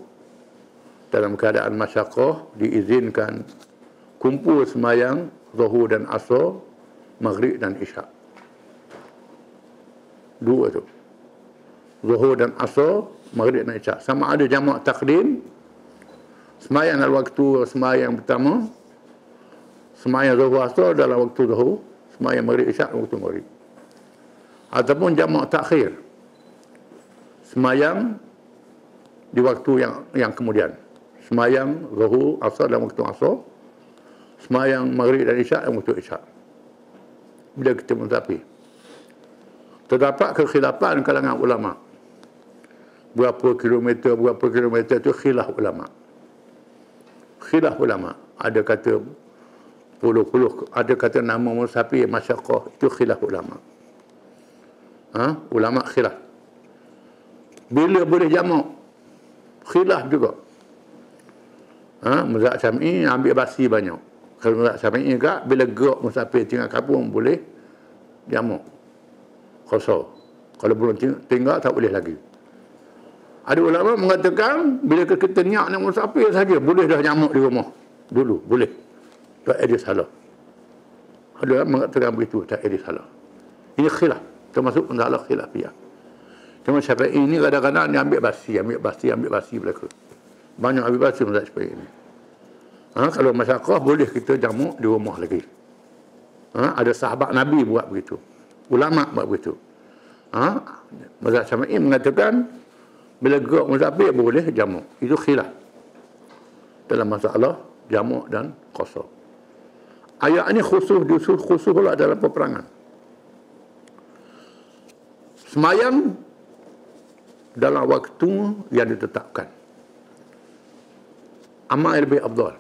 dalam keadaan masyaqqah, diizinkan kumpul semayang Zuhur dan Asar, Maghrib dan Isyak. Dua tu. Zuhur dan Asar, Maghrib dan Isyak. Sama ada jamak takdim, semayang dalam waktu semayang pertama, semayang Zuhur Asar dalam waktu Zuhur, semayang Maghrib Isyak dalam waktu Maghrib. Ataupun jamak takhir, semayang di waktu yang kemudian. Semayang Zuhur Asar dalam waktu Asar, semayang Maghrib dan Isyak dalam waktu Isyak. Bila kita musafir, terdapat kekhilafan kalangan ulama. Berapa kilometer itu khilaf ulama. Khilaf ulama. Ada kata puluh, ada kata nama musafir masyaqqah, itu khilaf ulama. Ulama khilaf. Bila boleh jamak? Khilaf juga. Mazhab Syafi'i ambil basi banyak. Kalau mazhab Syafi'i juga, bila gerak musafir tinggal kampung boleh jamak. Qasar. Kalau belum tinggal tak boleh lagi. Ada ulama mengatakan bila kita niat nak musafir saja boleh dah jamak di rumah. Dulu boleh. Tak ada salah. Ada orang mengatakan begitu, tak ada salah. Ini khilaf. Termasuk masalah khilafiyah. Cuma Syafi'i ini kadang-kadang dia ambil basi belaka. Banyak ambil basi mazhab Syafi'i ini. Kalau masyaqqah boleh kita jamak di rumah lagi. Ada sahabat Nabi buat begitu. Ulama buat begitu. Mazhab Syafi'i mengatakan bila gerak musafir boleh jamak. Itu khilaf dalam masalah jamak dan qasar. Ayat ini khusus pula dalam peperangan. Semayang dalam waktu yang ditetapkan. Amal yang lebih afdal.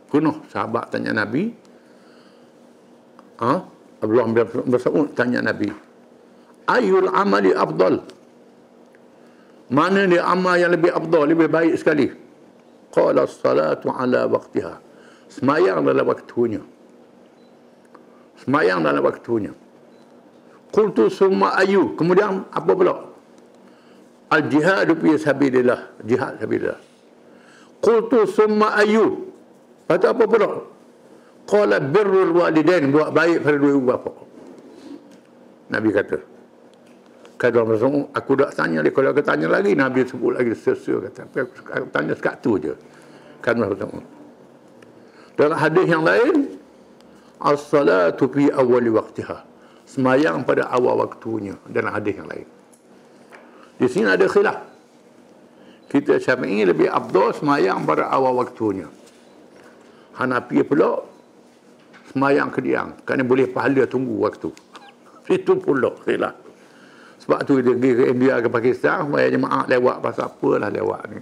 Kunuh sahabat tanya Nabi. Abdullah bin Mas'ud tanya Nabi, ayul amali afdal? Mana dia amal yang lebih afdal, lebih baik sekali? Qala as-salatu ala waqtiha. Semayang dalam waktunya. Semayang dalam waktunya. Qultu summa ayu. Kemudian apa pula? Al-jihadu fi sabilillah. Jihad sabilillah. Qultu summa ayu. Lepas tu apa pula? Qala birrul walidain. Buat baik pada dua ibu bapa. Nabi kata. Kalau aku dah tanya dia, kalau aku tanya lagi, Nabi sebut lagi sesuatu kata. Tapi aku tanya sekat tu je. Kan dalam hadis yang lain, as-salatu fi awwali waqtiha. Semayang pada awal waktunya dalam hadis yang lain. Di sini ada khilaf. Kita Syafi'i lebih afdal semayang pada awal waktunya. Hanafi pula semayang kediang, kerana boleh pahala tunggu waktu. Itu pula khilaf. Sebab tu dia pergi ke India, ke Pakistan, semayang jemaah lewat pasal apalah lewat ni.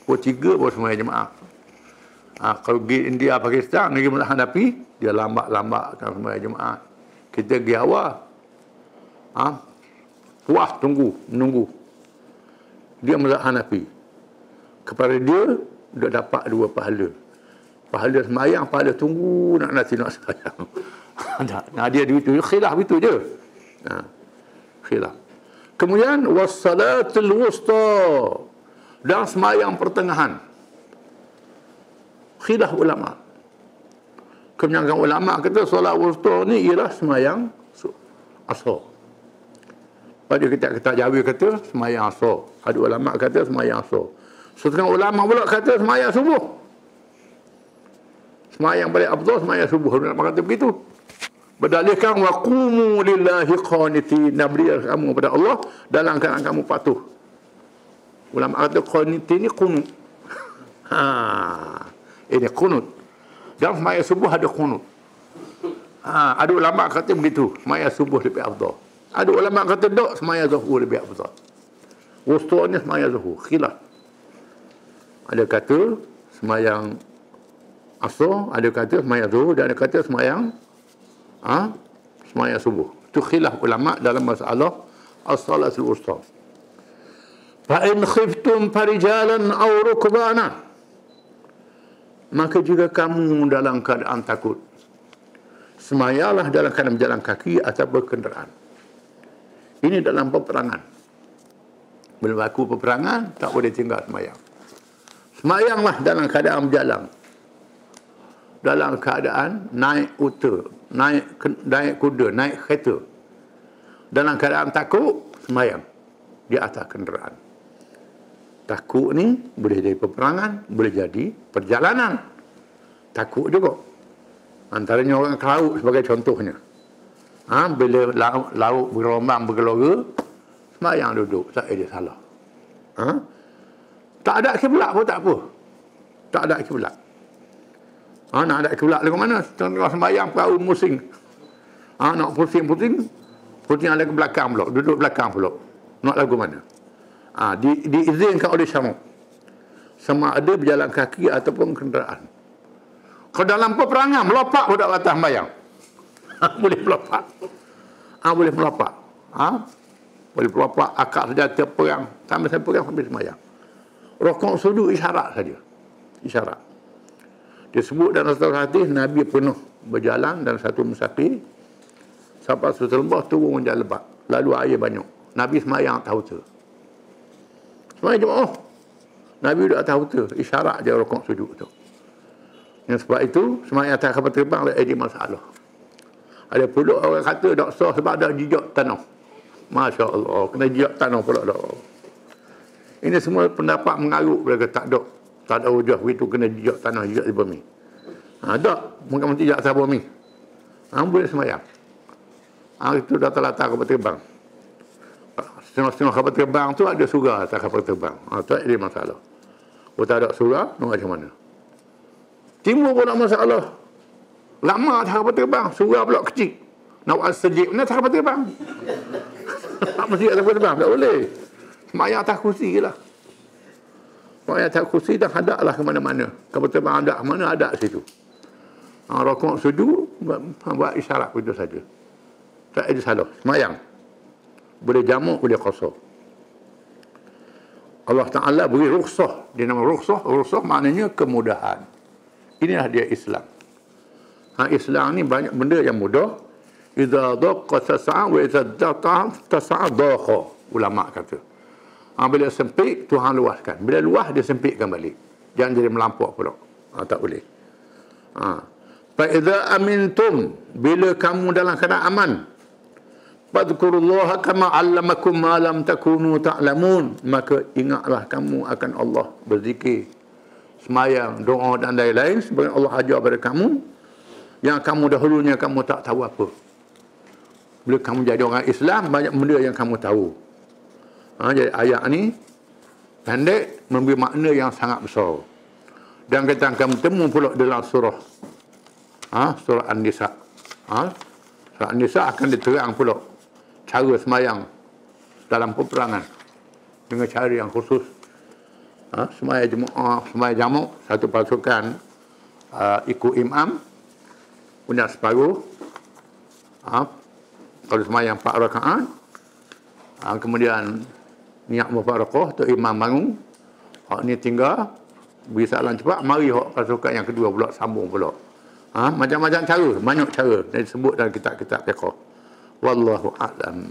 Pukul 3 baru semayang jemaah. Kalau pergi India, Pakistan, negeri mazhab Hanafi, dia lambat-lambatkan semayang jemaah. Kita pergi awal. Puas menunggu. Dia mazhab Hanafi. Kepada dia dapat dua pahala. Pahala semayang, pahala tunggu nak semayang. Dia itu khilaf itu je. Khilaf. Kemudian wassalatul wusta, dan semayang pertengahan. Khilaf ulama. Kebanyakan ulama kata solat wusta ni ialah semayang asar. Pada kita Jawi kata semayang asar. Ada ulama kata semayang asar. Setengah ulama pula kata semayang subuh. Semayang paling afdal semayang subuh. Ulama kata begitu. Berdalilkan wa qumu lillahi qanitin, berilah kamu kepada Allah dalam keadaan kamu patuh. Ulama kata qanitin ni qunut. Ini qunut. Dan semayang subuh ada qunut. Ada ulama kata begitu, semayang subuh lebih afdal. Ada ulama kata tak, semayang zuhur lebih afdal. Wusta ni semayang zuhur, khilaf. Ada kata semayang asar, ada kata semayang zuhur, dan ada kata semayang semayang subuh. Itu khilaf ulama dalam masalah as-salatul wusta. Fa in khiftum farijalan aw rukbana, maka jika kamu dalam keadaan takut, Semayalah dalam keadaan berjalan kaki atau berkenderaan. Ini dalam peperangan. Bila berlaku peperangan, tak boleh tinggal semayang. Semayanglah dalam keadaan berjalan. Dalam keadaan naik unta, naik kuda, naik kereta. Dalam keadaan takut, semayang di atas kenderaan. Takut ni boleh jadi peperangan, boleh jadi perjalanan. Takut juga. Antaranya orang ke laut sebagai contohnya. Bila laut bergelombang, bergelora, semayang duduk, tak ada salah. Tak ada kiblat pun tak apa. Tak ada kiblat. Nak ada kiblat lagu mana? Tengah sembahyang perahu musing. Nak pusing-pusing ada ke belakang pula, duduk belakang pula. Nak lagu mana? Diizinkan oleh syarak. Sama ada berjalan kaki ataupun kenderaan. Kalau dalam peperangan, melompat pun tak batas sembahyang. Boleh melompat. Boleh melompat. Boleh melompat, akak senjata perang. Sambil perang, sambil sembahyang. Rokok sujud isyarat saja. Isyarat. Disebut dalam satu hadis, Nabi pernah berjalan dalam satu musafir. Sampai satu lembah, turun hujan lebat. Lalu air banyak. Nabi semayang atas huta. Semayang jemaah. Nabi duduk atas huta. Isyarat je rokok sujud tu. Yang sebab itu, semayang atas kapal terbang ada masalah. Ada pula orang kata tak sah sebab ada jejak tanah. Masya Allah. Kena jejak tanah pula dah. Ini semua pendapat mengarut mereka tak ada hujah itu kena jejak tanah, jejak di bumi. Tak, mungkin jejak atas bumi. Boleh semayang. Itu data-data kapal terbang. Setengah-setengah kapal terbang tu ada surah atas kapal terbang. Tak ada masalah. Kalau tak ada surah, nak macam mana? Timur pun nak masalah. Lama atas kapal terbang, surah pula kecil. Nak buat sejik mana atas kapal terbang? Tak mesti atas kapal terbang, tak boleh. Semayang atas kursi je lah. Semayang atas kursi dah hadap lah ke mana-mana. Kapal terbang hadap mana, hadap situ. Rokok sujud, buat isyarat begitu saja. Tak ada salah. Semayang. Boleh jamak, boleh qasar. Allah Ta'ala beri rukhsah. Dia nama rukhsah. Rukhsah maknanya kemudahan. Inilah dia Islam. Islam ni banyak benda yang mudah. Iza daqqa tas'a wa iza daqqa tas'a daqqa. Ulama' kata. Bila sempit, Tuhan luaskan. Bila luas, dia sempitkan balik. Jangan jadi melampau pula. Tak boleh. Fa'idha amintum. Bila kamu dalam keadaan aman. Fadhkurullaha kama 'allamakum ma lam takunu ta'lamun. Maka ingatlah kamu akan Allah. Berzikir, semayang, doa dan lain-lain. Sebenarnya Allah ajar pada kamu. Yang kamu dahulunya kamu tak tahu apa. Bila kamu jadi orang Islam, banyak benda yang kamu tahu. Jadi ayat ni pendek memberi makna yang sangat besar. Dan kita akan bertemu pula dalam surah surah An-Nisa. Surah An-Nisa akan diterang pula cara semayang dalam peperangan dengan cara yang khusus. Semayang jemaah, semayang jamak, satu pasukan ikut imam, punya separuh. Kalau semayang 4 rakaat, kemudian niat mufarakah tu imam bangun, hak ni tinggal beri salam cepat, mari hak pasukan yang kedua pula sambung pula. Macam-macam cara, banyak cara yang disebut dalam kitab-kitab fiqh. Wallahu a'lam.